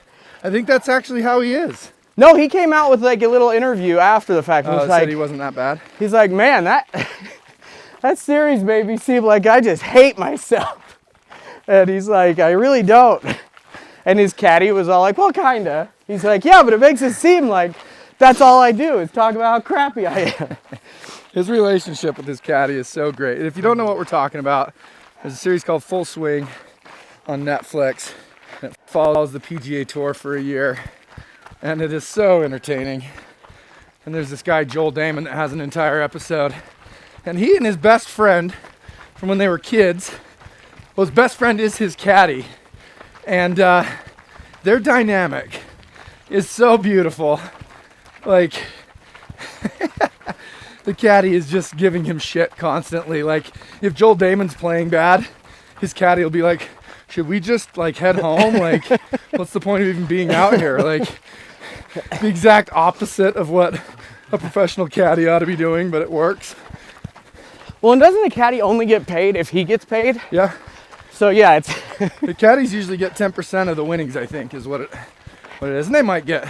I think that's actually how he is. No, he came out with like a little interview after the fact. And was Said like, he wasn't that bad. he's like, man, that series made me seem like I just hate myself. And he's like, I really don't. And his caddy was all like, well, kinda. He's like, yeah, but it makes it seem like that's all I do is talk about how crappy I am. His relationship with his caddy is so great. If you don't know what we're talking about, there's a series called Full Swing on Netflix. It follows the PGA Tour for a year, and it is so entertaining. And there's this guy, Joel Damon, that has an entire episode. And he and his best friend from when they were kids, well, his best friend is his caddy. And their dynamic is so beautiful. Like, the caddy is just giving him shit constantly. Like, if Joel Damon's playing bad, his caddy will be like, should we just like head home? Like, what's the point of even being out here? Like, the exact opposite of what a professional caddy ought to be doing, but it works. Well, and doesn't the caddy only get paid if he gets paid? Yeah. So yeah, it's The caddies usually get 10% of the winnings, I think, is what it is. And they might get,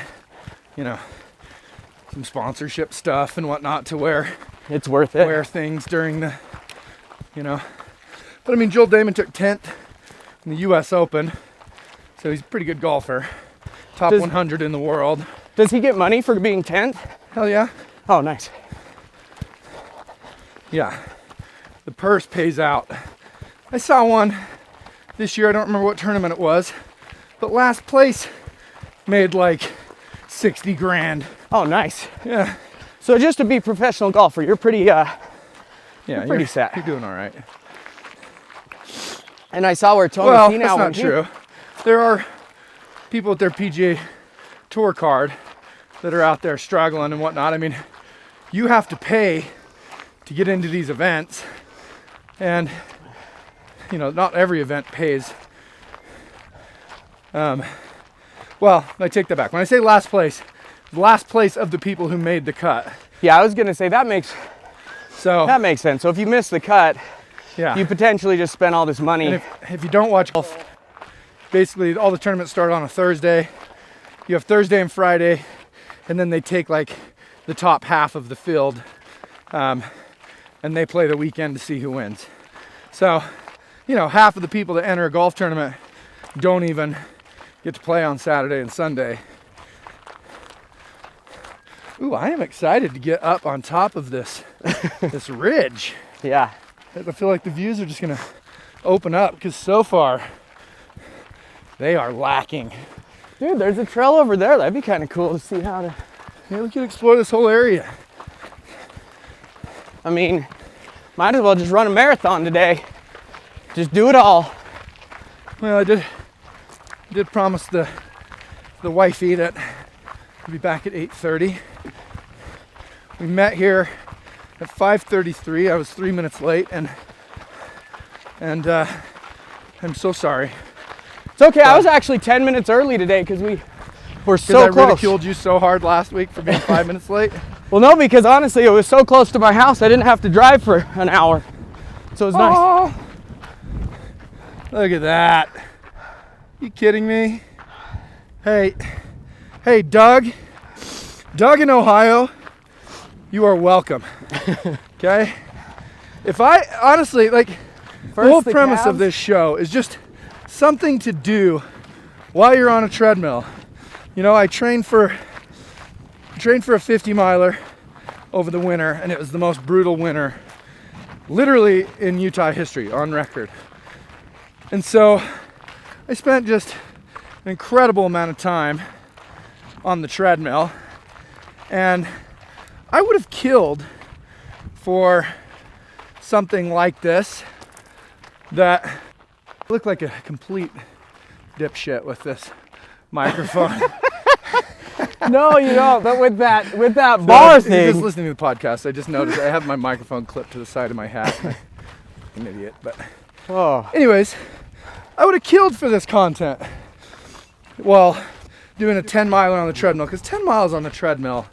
some sponsorship stuff and whatnot to wear it's worth it. wear things during the, But I mean, Joel Damon took 10th in the U.S. Open, so he's a pretty good golfer. Top 100 in the world. Does he get money for being 10th? Hell yeah. Oh, nice. Yeah. The purse pays out. I saw one this year. I don't remember what tournament it was, but last place made like 60 grand. Oh, nice. Yeah. So just to be a professional golfer, you're pretty pretty set. You're doing all right. And I saw where Tony Well, Finau that's not went. true. There are people with their PGA Tour card that are out there struggling and whatnot. I mean, you have to pay to get into these events, and not every event pays. Well, I take that back. When I say last place of the people who made the cut. Yeah, I was gonna say that makes sense. So if you miss the cut, yeah, you potentially just spent all this money. And if you don't watch golf, basically all the tournaments start on a Thursday. You have Thursday and Friday, and then they take like the top half of the field, and they play the weekend to see who wins. So, half of the people that enter a golf tournament don't even get to play on Saturday and Sunday. Ooh, I am excited to get up on top of this ridge. Yeah. I feel like the views are just gonna open up, because so far they are lacking. Dude, there's a trail over there. That'd be kind of cool to see how to. Yeah, we could explore this whole area. I mean, might as well just run a marathon today. Just do it all. Well, I did promise the wifey that I'll be back at 8:30. We met here at 5:33. I was 3 minutes late, and I'm so sorry. It's okay. I was actually 10 minutes early today because we were so I close. ridiculed you so hard last week for being 5 minutes late. Well, no, because honestly, it was so close to my house, I didn't have to drive for an hour. So it was nice. Oh, look at that. You kidding me? Hey, Doug in Ohio, you are welcome. Okay? If I, honestly, like, the whole premise of this show is just something to do while you're on a treadmill. You know, I trained for a 50 miler over the winter, and it was the most brutal winter literally in Utah history, on record. And so I spent just an incredible amount of time on the treadmill, and I would have killed for something like this that looked like a complete dipshit with this microphone. No, you don't. But with that bar If you're thing. just listening to the podcast, I just noticed I have my microphone clipped to the side of my hat. I'm an idiot, but Oh, anyways, I would have killed for this content while doing a 10 miler on the treadmill, because 10 miles on the treadmill,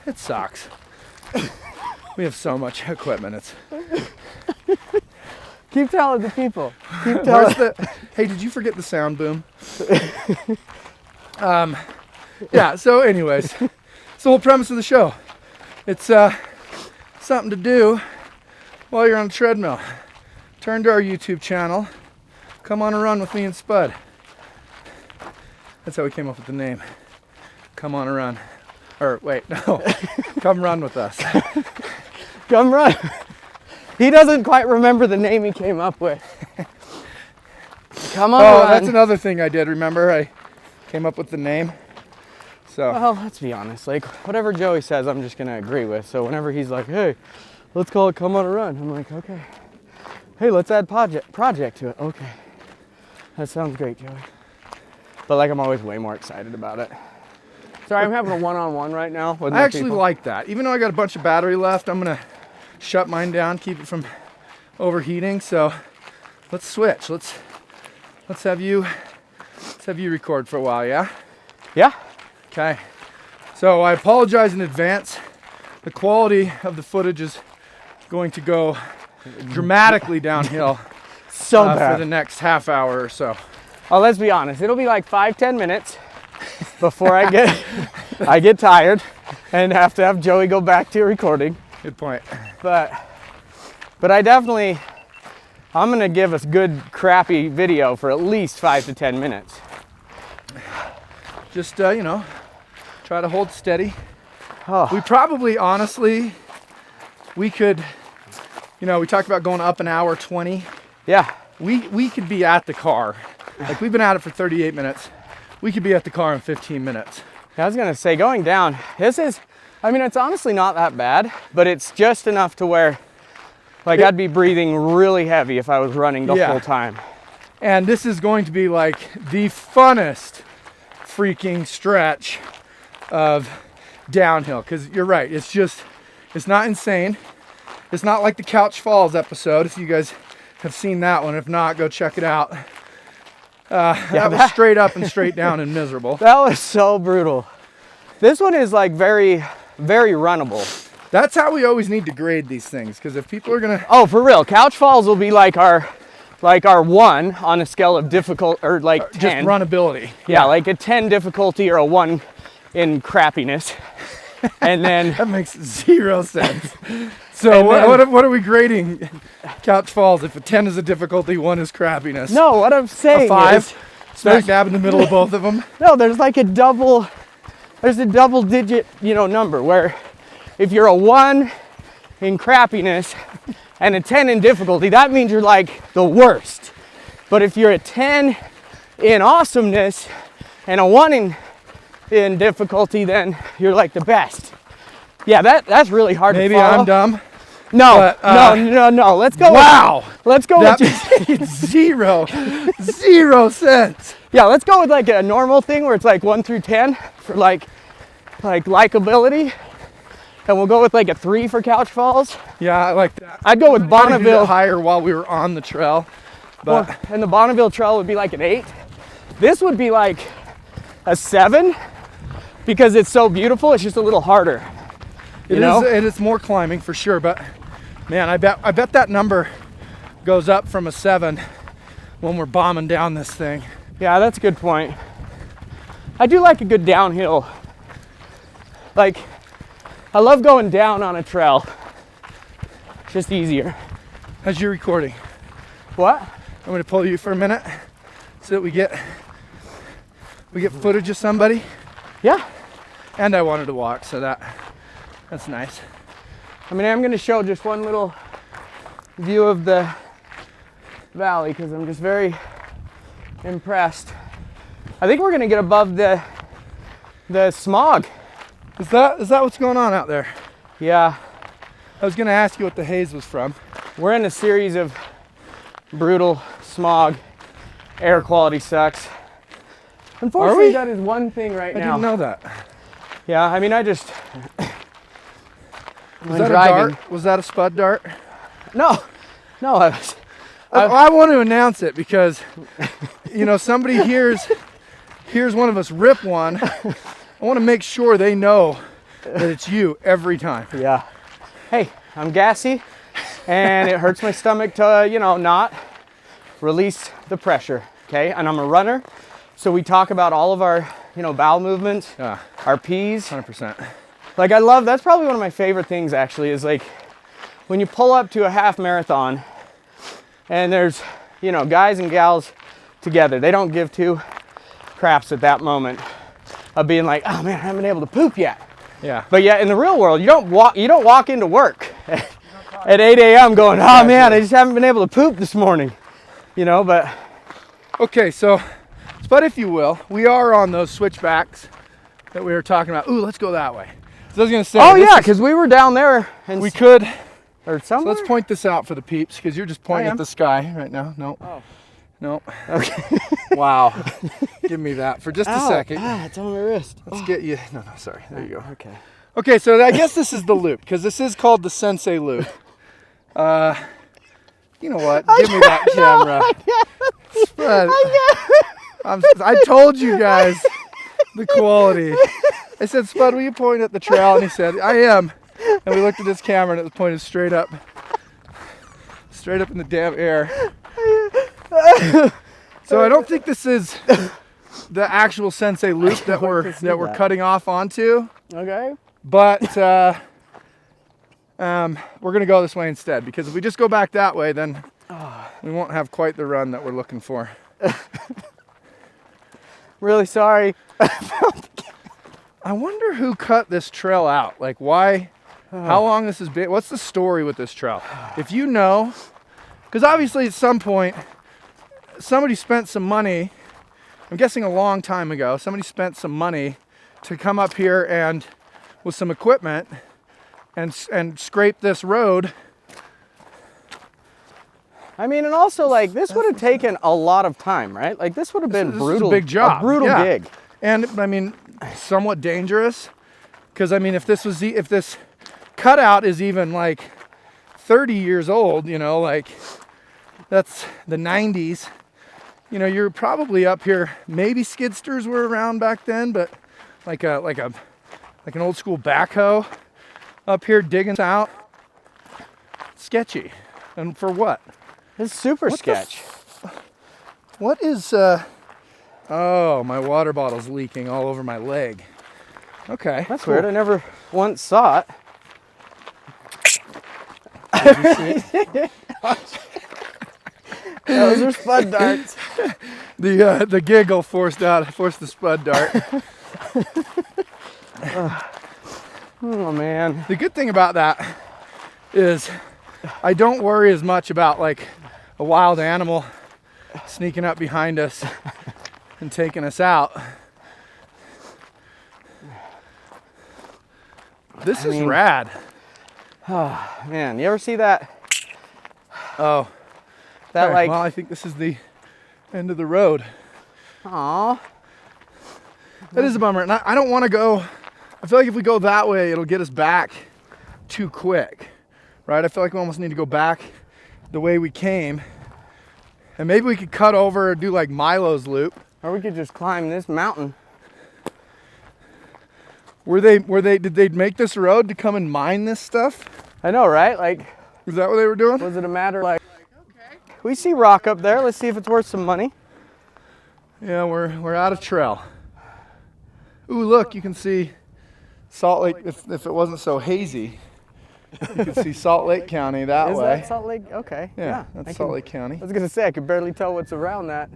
it sucks. We have so much equipment. It's keep telling the people. Keep telling. hey, did you forget the sound boom? Yeah, so anyways, it's the whole premise of the show. It's something to do while you're on the treadmill. Turn to our YouTube channel. Come on a run with me and Spud. That's how we came up with the name. Come on a run. Or wait, no. Come run with us. Come run. He doesn't quite remember the name he came up with. Come on, Oh, run. that's another thing I did. Remember, I came up with the name. So Well, let's be honest. Like, whatever Joey says, I'm just gonna agree with. So whenever he's like, "Hey, let's call it Come on a Run," I'm like, "Okay." Hey, let's add project to it. Okay, that sounds great, Joey. But like, I'm always way more excited about it. Sorry, I'm having a one-on-one right now with I my actually people. like that. Even though I got a bunch of battery left, I'm gonna shut mine down, keep it from overheating. So let's switch. Let's have you record for a while, yeah? Yeah. Okay. So I apologize in advance. The quality of the footage is going to go dramatically downhill So for bad. the next half hour or so. Oh, let's be honest. It'll be like 5-10 minutes before I get tired and have to have Joey go back to recording. Good point. But I definitely, I'm gonna give us good crappy video for at least 5 to 10 minutes. Just try to hold steady. Oh, We probably, honestly, we could, we talked about going up an hour 20. yeah. We could be at the car. Like, we've been at it for 38 minutes. We could be at the car in 15 minutes. I was gonna say, going down, it's honestly not that bad, but it's just enough to where, like, I'd be breathing really heavy if I was running the Yeah. whole time. And this is going to be like the funnest freaking stretch of downhill, because you're right, it's not insane. It's not like the Couch Falls episode, if you guys have seen that one. If not, go check it out. That was straight up and straight down and miserable. That was so brutal. This one is like very, very runnable. That's how we always need to grade these things, because if people are gonna, Oh, for real, Couch Falls will be like our 1 on a scale of difficult, or like 10. just runability. Yeah, like a 10 difficulty or a 1 in crappiness. And then, That makes zero sense. So And then- what are we grading Couch Falls? If a 10 is a difficulty, 1 is crappiness. no, what I'm saying A 5? is, Smack dab in the middle of both of them. no, there's a double digit, number where if you're a 1 in crappiness and a 10 in difficulty, that means you're like the worst. But if you're a 10 in awesomeness and a 1 in difficulty, then you're like the best. Yeah, that's really hard Maybe to follow. I'm dumb. No, but, no. Let's go. Wow. Let's go That with made zero sense. yeah. Let's go with like a normal thing where it's like 1 through 10 for like likability, and we'll go with like a 3 for Couch Falls. Yeah, I like that. I'd go with Trying to do that Bonneville. higher while we were on the trail. But Well, and the Bonneville Trail would be like an 8. This would be like a 7 because it's so beautiful. It's just a little harder. it is, and it's more climbing for sure. But man, I bet that number goes up from a 7 when we're bombing down this thing. Yeah, that's a good point. I do like a good downhill. Like, I love going down on a trail. It's just easier. How's your recording? What? I'm going to pull you for a minute so that we get footage of somebody. Yeah. And I wanted to walk, so that's nice. I mean, I'm going to show just one little view of the valley because I'm just very impressed. I think we're going to get above the smog. Is that what's going on out there? Yeah. I was going to ask you what the haze was from. We're in a series of brutal smog. Air quality sucks. Unfortunately, that is one thing right now. I didn't know that. Yeah, I mean, I just... Was that driving. A dart? Was that a spud dart? No, I want to announce it because, you know, somebody hears one of us rip one. I want to make sure they know that it's you every time. Yeah. Hey, I'm gassy, and it hurts my stomach to, not release the pressure, okay? And I'm a runner, so we talk about all of our, bowel movements, our P's. 100%. Like, that's probably one of my favorite things, actually, is like when you pull up to a half marathon and there's, guys and gals together. They don't give two craps at that moment of being like, oh man, I haven't been able to poop yet. Yeah. But yet in the real world, you don't walk into work at 8 a.m. going, oh man, I just haven't been able to poop this morning. But. Okay, so, but if you will, we are on those switchbacks that we were talking about. Ooh, let's go that way. So I was going to say. Oh yeah, because we were down there. And we could. Or somewhere? So let's point this out for the peeps, because you're just pointing at the sky right now. Nope. Oh. Nope. Okay. Wow. Give me that for just a second. Ah, it's on my wrist. Let's get you. No, sorry. There you go. Okay. Okay, so I guess this is the loop, because this is called the Sensei loop. You know what? Give me that camera. I told you guys the quality. I said, Spud, will you point at the trail? And he said, I am. And we looked at this camera and it was pointed straight up in the damn air. So I don't think this is the actual Sensei loop that we're cutting off onto. Okay. But we're gonna go this way instead, because if we just go back that way, then we won't have quite the run that we're looking for. Really sorry. I wonder who cut this trail out. Like, why? How long this has been? What's the story with this trail? If you know, because obviously at some point somebody spent some money. I'm guessing a long time ago. Somebody spent some money to come up here and with some equipment and scrape this road. I mean, and also like this would have taken a lot of time, right? Like this would have been brutal. A big job, a brutal gig, and I mean, somewhat dangerous. Because I mean, if this cutout is even like 30 years old, like that's the 90s. You're probably up here. Maybe skidsters were around back then, but like an old school backhoe up here digging out. Sketchy. And for what? It's super sketch. What is oh, my water bottle's leaking all over my leg. Okay. That's cool. Weird. I never once saw it. Did you see it? Those are spud darts. The giggle forced the spud dart. Oh man. The good thing about that is I don't worry as much about like a wild animal sneaking up behind us and taking us out. This is rad. Oh man, you ever see that? Oh. That well, I think this is the end of the road. Aww. That is a bummer. And I don't want to go. I feel like if we go that way, it'll get us back too quick, right? I feel like we almost need to go back the way we came And maybe we could cut over and do like Milo's loop. Or we could just climb this mountain. Did they make this road to come and mine this stuff? I know, right? Like, Is that what they were doing? was it a matter like, okay, we see rock up there. Let's see if it's worth some money. Yeah, we're out of trail. Ooh, look, you can see Salt Lake. If it wasn't so hazy, you could see Salt Lake County that Is way. that Salt Lake? Okay. Yeah, that's Salt Lake County. I was gonna say I could barely tell what's around that.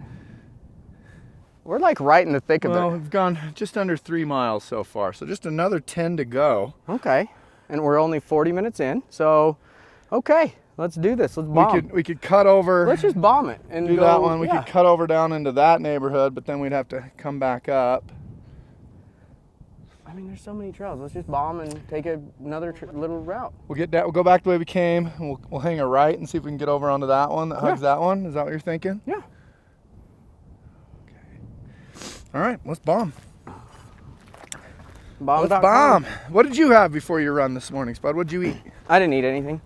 We're like right in the thick of Well, it. we've gone just under 3 miles so far, so just another 10 to go. Okay, and we're only 40 minutes in, so okay, let's do this. Let's bomb. We could cut over. Let's just bomb it and do go, that one. We yeah. could cut over down into that neighborhood, but then we'd have to come back up. I mean, there's so many trails. Let's just bomb and take another little route. We'll go back the way we came, and we'll hang a right and see if we can get over onto that one that hugs that one. Is that what you're thinking? Yeah. All right, let's bomb. Bomb. Let's bomb. What did you have before your run this morning, Spud? What'd you eat? I didn't eat anything.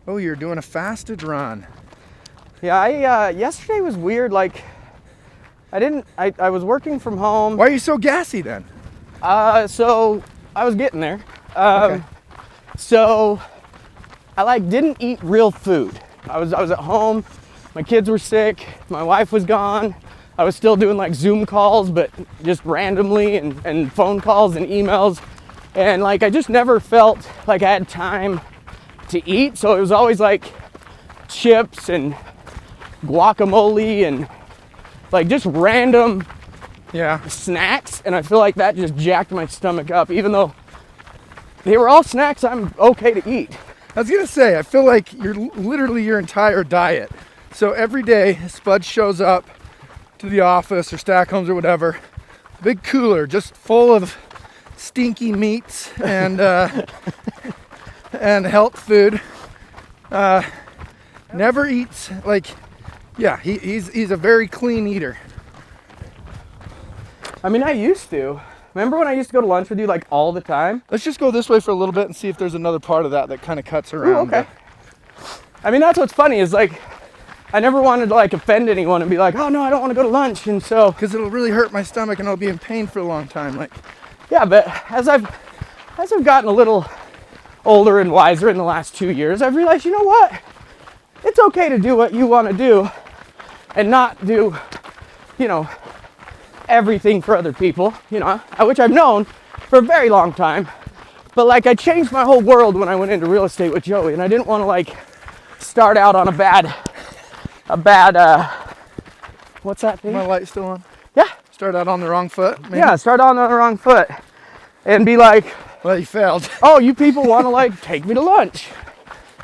Oh, you're doing a fasted run. Yeah, yesterday was weird. Like, I was working from home. Why are you so gassy then? So I was getting there. Okay. So I didn't eat real food. I was at home. My kids were sick. My wife was gone. I was still doing like Zoom calls, but just randomly and phone calls and emails. And like, I just never felt like I had time to eat. So it was always like chips and guacamole and like just random snacks. And I feel like that just jacked my stomach up, even though they were all snacks I'm okay to eat. I was gonna say, I feel like you're literally your entire diet. So every day, Spud shows up to the office or Stack Homes or whatever, big cooler just full of stinky meats and and health food. Never eats he's a very clean eater. I mean, I used to. Remember when I used to go to lunch with you like all the time? Let's just go this way for a little bit and see if there's another part of that kind of cuts around. Ooh, okay. I mean, that's what's funny is like, I never wanted to like offend anyone and be like, oh no, I don't want to go to lunch. And so, because it'll really hurt my stomach and I'll be in pain for a long time. Like, yeah, but as I've gotten a little older and wiser in the last 2 years, I've realized, you know what? It's okay to do what you want to do and not do, everything for other people, which I've known for a very long time. But like, I changed my whole world when I went into real estate with Joey, and I didn't want to like start out on a bad what's that thing? My light's still on? Yeah. Start out on the wrong foot? Maybe? Yeah, start on the wrong foot and be like, well, you failed. oh, you people want to like take me to lunch.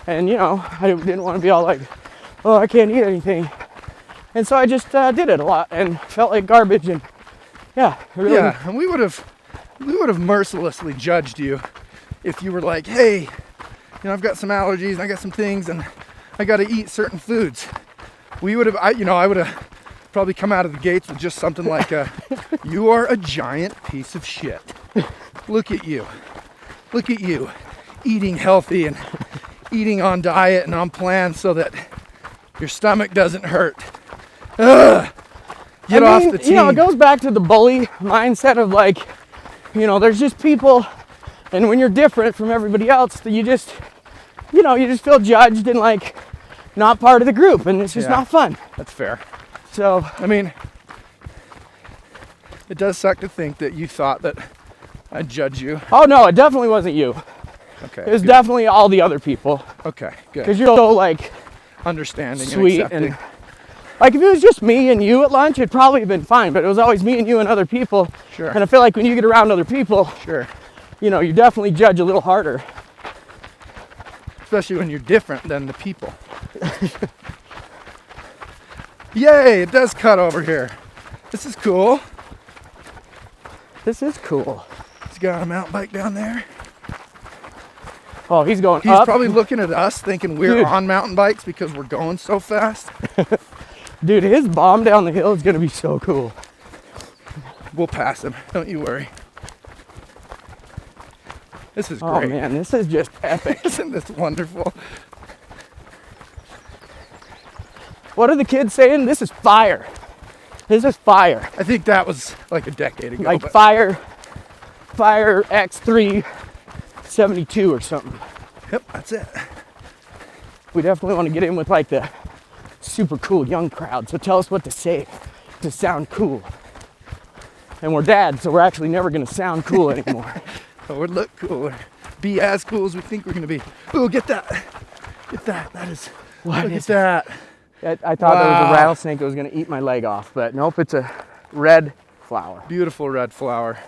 And I didn't want to be all like, oh, I can't eat anything. And so I just did it a lot and felt like garbage. And really. Yeah, and we would have mercilessly judged you if you were like, hey, I've got some allergies and I got some things and I got to eat certain foods. I would have probably come out of the gates with just something like, you are a giant piece of shit. Look at you, eating healthy and eating on diet and on plan so that your stomach doesn't hurt. Ugh. Get off the team. It goes back to the bully mindset of like, there's just people, and when you're different from everybody else, you just feel judged and like not part of the group, and it's just not fun. That's fair. So, I mean, it does suck to think that you thought that I'd judge you. Oh no, it definitely wasn't you. Okay. It was definitely all the other people. Okay, good. Because you're so like understanding, sweet, and accepting. and like if it was just me and you at lunch, it'd probably have been fine. But it was always me and you and other people. Sure. And I feel like when you get around other people, sure, you definitely judge a little harder. Especially when you're different than the people. Yay! It does cut over here. This is cool. This is cool. He's got a mountain bike down there. Oh, he's going He's up. probably looking at us thinking we're on mountain bikes because we're going so fast. Dude, his bomb down the hill is going to be so cool. We'll pass him. Don't you worry. This is great. Oh, man, this is just epic. Isn't this wonderful? What are the kids saying? This is fire. This is fire. I think that was like a decade ago. Like but fire X3 72 or something. Yep, that's it. We definitely want to get in with like the super cool young crowd. So tell us what to say to sound cool. And we're dads, so we're actually never going to sound cool anymore. Or look cool, or be as cool as we think we're gonna be. Ooh, get that. Get that. That is. What look is at that. I thought there was Wow. a rattlesnake that was going to eat my leg off, but nope, it's a red flower. Beautiful red flower.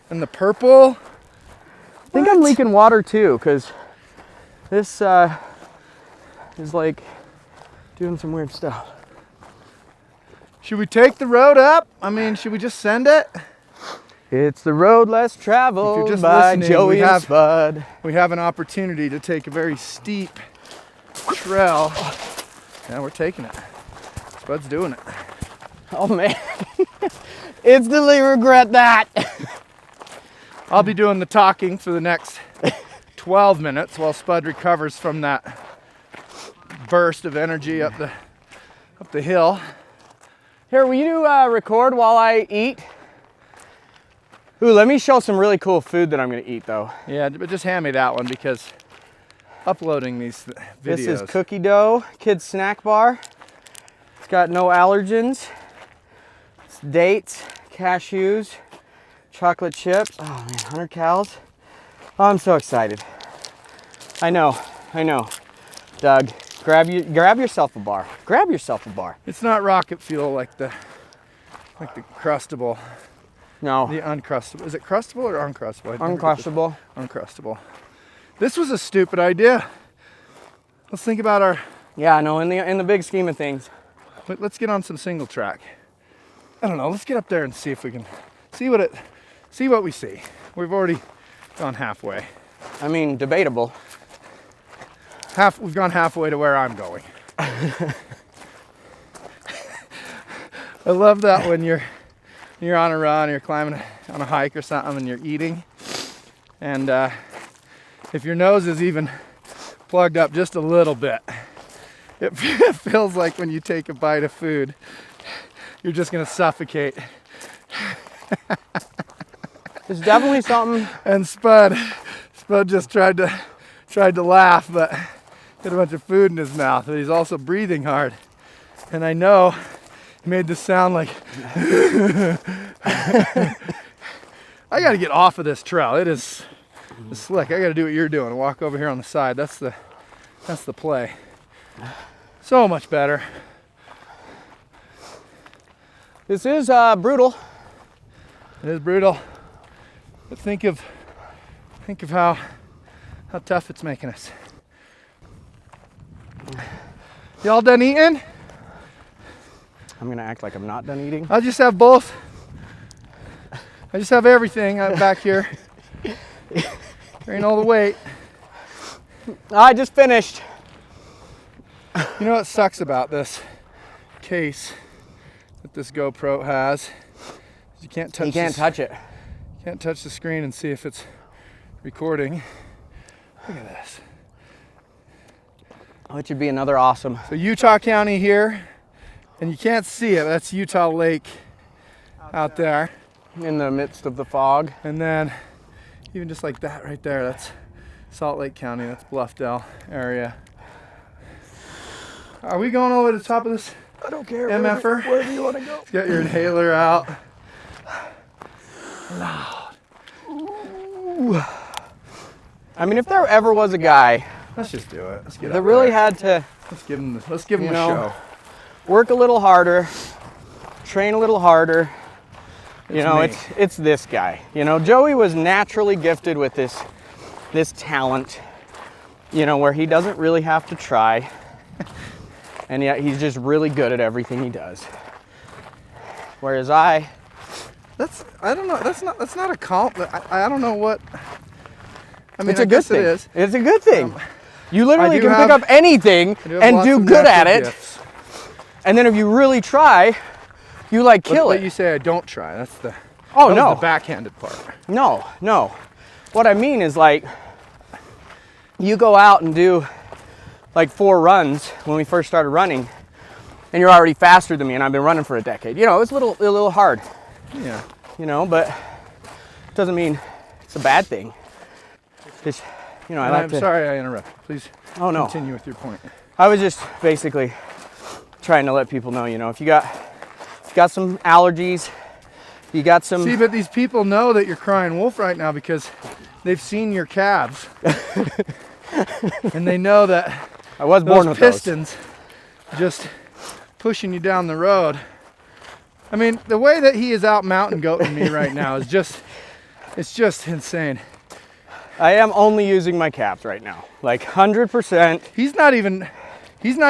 And the purple. I think I'm leaking water too, because this is like doing some weird stuff. Should we take the road up? I mean, should we just send it? It's the road less traveled just by listening, Joey we and have- Spud. We have an opportunity to take a very steep trail. And we're taking it. Spud's doing it. Oh man, instantly regret that. I'll be doing the talking for the next 12 minutes while Spud recovers from that burst of energy up the hill. Here, will you record while I eat? Ooh, let me show some really cool food that I'm gonna eat though. Yeah, but just hand me that one because uploading these videos. This is cookie dough, kids snack bar. It's got no allergens. It's dates, cashews, chocolate chips. Oh man, 100 calories. Oh, I'm so excited. I know. Doug, grab yourself a bar. Grab yourself a bar. It's not rocket fuel like the crustable, No, the uncrustable. Is it crustable or uncrustable? uncrustable. Uncrustable. This was a stupid idea. Let's think about our. Yeah, no, in the big scheme of things. Let's get on some single track. I don't know. Let's get up there and see if we can see what we see. We've already gone halfway. I mean, debatable. We've gone halfway to where I'm going. I love that when you're on a run, you're climbing on a hike or something, and you're eating, and if your nose is even plugged up just a little bit, it feels like when you take a bite of food, you're just gonna suffocate. There's definitely something. And Spud just tried to laugh, but had a bunch of food in his mouth. But he's also breathing hard, and I know he made this sound like. I got to get off of this trail. It's slick. I got to do what you're doing. Walk over here on the side. That's the play. So much better. This is brutal. It is brutal. But think of how tough it's making us. Y'all done eating? I'm gonna act like I'm not done eating. I'll just have both. I just have everything back here. Carrying all the weight. I just finished. You know what sucks about this case that this GoPro has? Is you can't touch. You can't touch it. Can't touch the screen and see if it's recording. Look at this. Oh, it should be another awesome. So Utah County here, and you can't see it. That's Utah Lake out there. In the midst of the fog. And then even just like that right there, that's Salt Lake County. That's Bluffdale area. Are we going all the way to the top of this? I don't care. MFer? Wherever you want to go. Get your inhaler out. Ooh. I mean, if there ever was a guy Let's just do it. Let's get that up really there. had to Let's give him a know, show. work a little harder, train a little harder. You know, me. it's this guy. You know, Joey was naturally gifted with this talent, you know, where he doesn't really have to try. And yet he's just really good at everything he does. Whereas I don't know. That's not a compliment. I don't know what. I mean, it's I a good guess thing. It is. It's a good thing. You literally I do can pick have- up anything I do have and lots do of good at natural it. gifts. And then if you really try, you like kill But it. you say I don't try. That's the. Oh, that was no. the backhanded part. No. What I mean is, like, you go out and do like 4 runs when we first started running, and you're already faster than me, and I've been running for a decade. You know, it's a little hard. Yeah. You know, but it doesn't mean it's a bad thing. Just, you know, I'm sorry I interrupted. Please continue with your point. I was just basically trying to let people know, you know, if you got some allergies, you got some... See, but these people know that you're crying wolf right now because they've seen your calves. And they know that I was born with pistons just pushing you down the road. I mean, the way that he is out mountain goating me right now is it's just insane. I am only using my calves right now, like 100%. He's not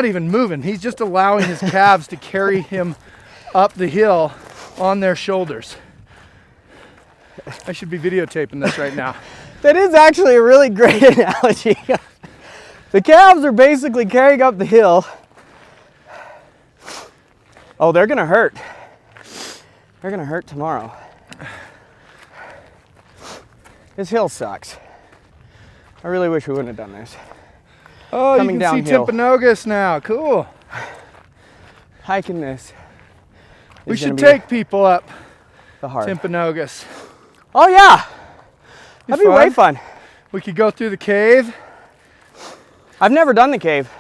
even moving. He's just allowing his calves to carry him up the hill on their shoulders. I should be videotaping this right now. That is actually a really great analogy. The calves are basically carrying up the hill. Oh, they're gonna hurt. They're gonna hurt tomorrow. This hill sucks. I really wish we wouldn't have done this. Oh, Coming you can see downhill. Timpanogos now. Cool. Hiking this. We should take people up the hard. Timpanogos. Oh yeah, that'd be way fun. We could go through the cave. I've never done the cave.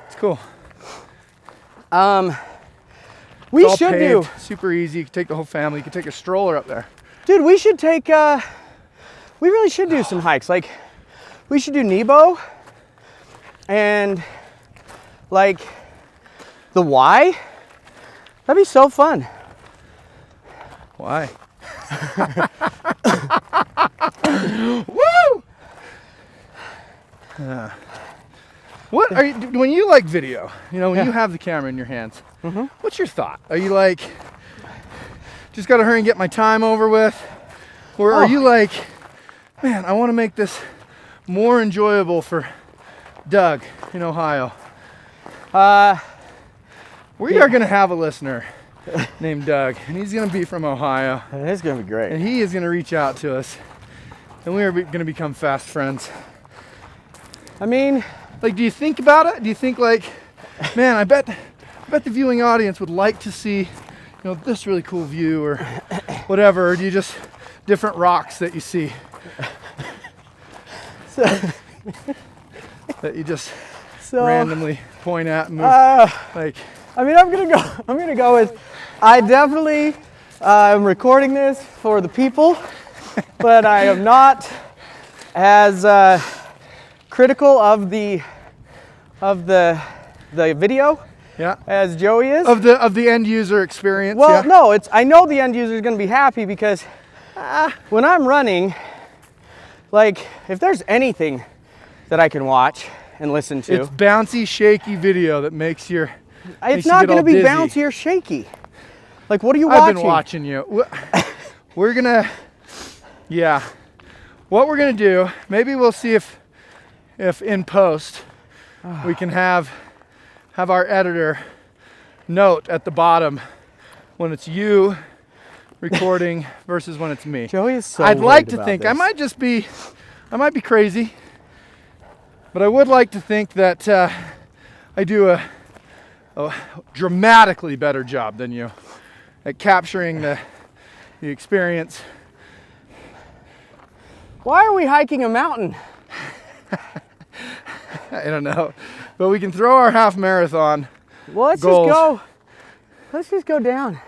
It's cool. We it's all should paved, do. Super easy. You can take the whole family. You can take a stroller up there. Dude, we should take. We really should do some hikes. Like, we should do Nebo and like the Y. That'd be so fun. Why? Woo! What are you when you like video? You know, when you have the camera in your hands. What's your thought? Are you like, just gotta hurry and get my time over with, or are you like, man, I want to make this more enjoyable for Doug in Ohio? We are gonna have a listener named Doug, and he's gonna be from Ohio. It's gonna be great. And he is gonna reach out to us, and we are gonna become fast friends. I mean, like, do you think about it? Do you think like, man, I bet the viewing audience would like to see, you know, this really cool view or whatever, or do you just different rocks that you see that you just randomly point at and move, like? I mean, I'm gonna go with, I definitely am recording this for the people, but I am not as critical of the video as Joey is. Of the end user experience. Well, no, I know the end user is gonna be happy because when I'm running, like, if there's anything that I can watch and listen to, it's bouncy, shaky video that makes your. It's not going to be bouncy or shaky. Like, what are you watching? I've been watching you. We're going to, yeah. What we're going to do, maybe we'll see if in post we can have our editor note at the bottom when it's you recording versus when it's me. Joey is so I'd like to think, this. I might be crazy, but I would like to think that I do a dramatically better job than you at capturing the experience. Why are we hiking a mountain? I don't know, but we can throw our half marathon. Well, let's just go down.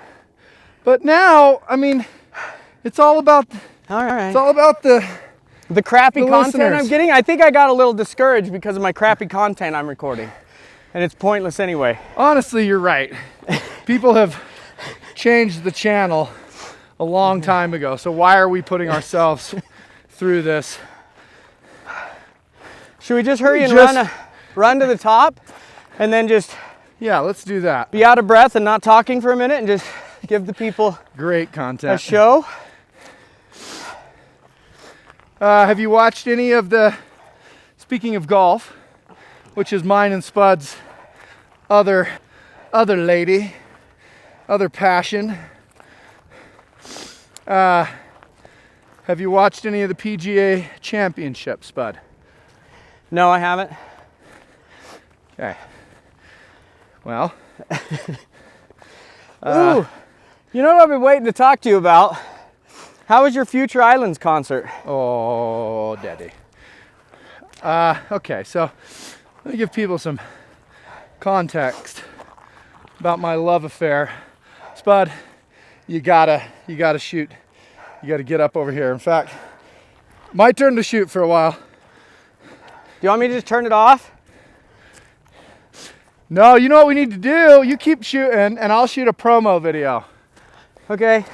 But now, I mean, it's all about. All right. It's all about the crappy content listeners. I'm getting. I think I got a little discouraged because of my crappy content I'm recording. And it's pointless anyway. Honestly, you're right. People have changed the channel a long time ago. So why are we putting ourselves through this? Should we just hurry and run to the top and then just... Yeah, let's do that. Be out of breath and not talking for a minute and just give the people... Great content. A show? Have you watched any of the... Speaking of golf, which is mine and Spud's other lady, other passion. Have you watched any of the PGA Championship, Spud? No, I haven't. Okay. Well. Ooh, you know what I've been waiting to talk to you about? How was your Future Islands concert? Oh, daddy. Okay, so let me give people some context about my love affair. Spud, you gotta shoot. You gotta get up over here. In fact, my turn to shoot for a while. Do you want me to just turn it off? No, you know what we need to do? You keep shooting and I'll shoot a promo video. Okay.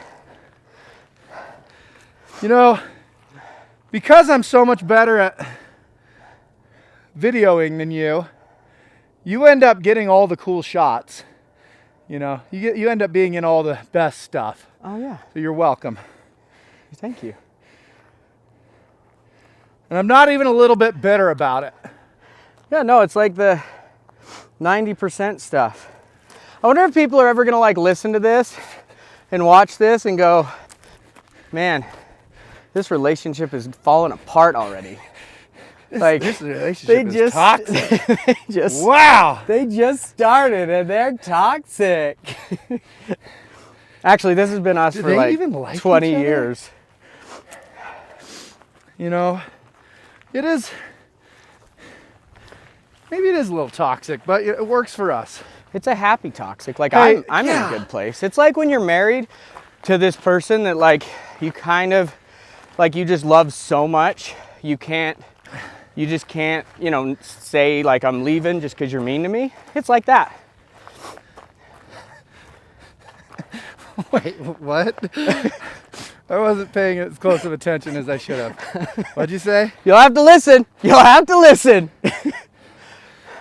You know, because I'm so much better at videoing than you end up getting all the cool shots. You know, you end up being in all the best stuff. Oh yeah. So you're welcome. Thank you. And I'm not even a little bit bitter about it. Yeah, no, it's like the 90% stuff. I wonder if people are ever gonna like listen to this and watch this and go, man, this relationship is falling apart already. Like this relationship is toxic. Wow. They just started and they're toxic. Actually, this has been us for like 20 years. You know, it is. Maybe it is a little toxic, but it works for us. It's a happy toxic. Like Hey, I'm in a good place. It's like when you're married to this person that like you kind of like you just love so much, you just can't, you know, say like I'm leaving just because you're mean to me. It's like that. Wait, what? I wasn't paying as close of attention as I should have. What'd you say? You'll have to listen. You'll have to listen.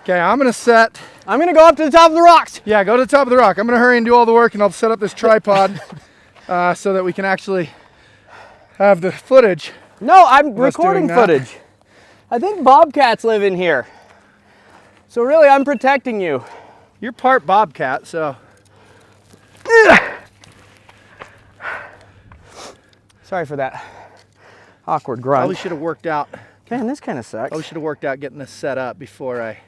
Okay, I'm gonna set. I'm gonna go up to the top of the rocks. Yeah, go to the top of the rock. I'm gonna hurry and do all the work, and I'll set up this tripod so that we can actually have the footage. No, I'm recording footage. I think bobcats live in here. So really, I'm protecting you. You're part bobcat, so. Sorry for that awkward grunt. Probably should have worked out. Man, this kind of sucks. Probably should have worked out getting this set up before I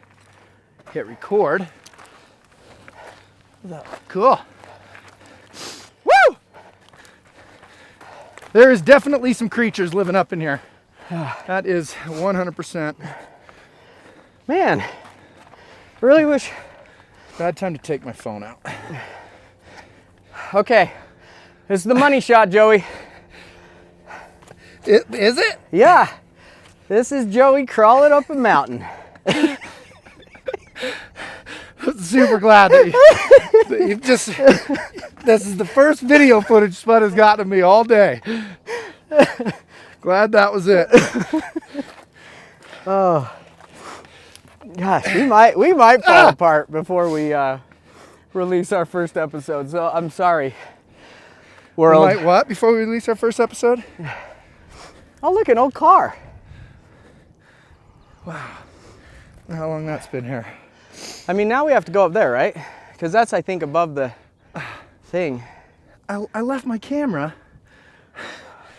hit record. Cool. Woo! There is definitely some creatures living up in here. That is 100%. Man, I really wish. Bad time to take my phone out. Okay, this is the money shot, Joey. Is it? Yeah, this is Joey crawling up a mountain. Super glad that you've just. This is the first video footage Spud has gotten of me all day. Glad that was it. Oh, gosh, we might fall apart before we release our first episode. So I'm sorry, world. We might what before we release our first episode? Oh, look, an old car. Wow, how long that's been here? I mean, now we have to go up there, right? Because that's, I think, above the thing. I left my camera.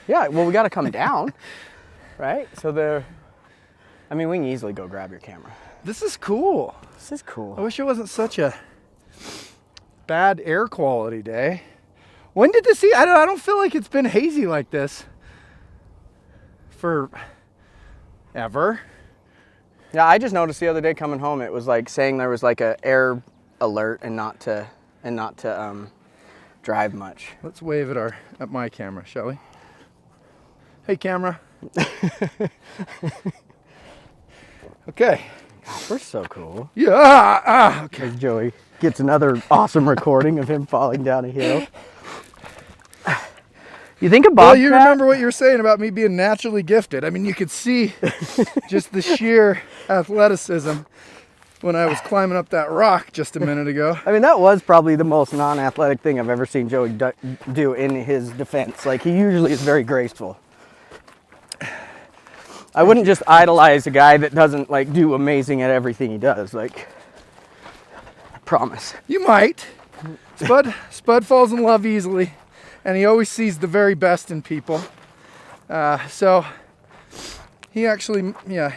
Yeah, well, we got to come down, right? So I mean, we can easily go grab your camera. This is cool. This is cool. I wish it wasn't such a bad air quality day. When did this see? I don't feel like it's been hazy like this for ever. Yeah, I just noticed the other day coming home, it was like saying there was like a air alert and not to drive much. Let's wave at my camera, shall we? Hey, camera. Okay. Gosh, we're so cool. Yeah. Okay. As Joey gets another awesome recording of him falling down a hill. You think a bobcat? Well, you remember what you were saying about me being naturally gifted. I mean, you could see just the sheer athleticism when I was climbing up that rock just a minute ago. I mean, that was probably the most non-athletic thing I've ever seen Joey do in his defense. Like, he usually is very graceful. I wouldn't just idolize a guy that doesn't, like, do amazing at everything he does. Like, I promise. You might. Spud falls in love easily, and he always sees the very best in people. So he actually, yeah,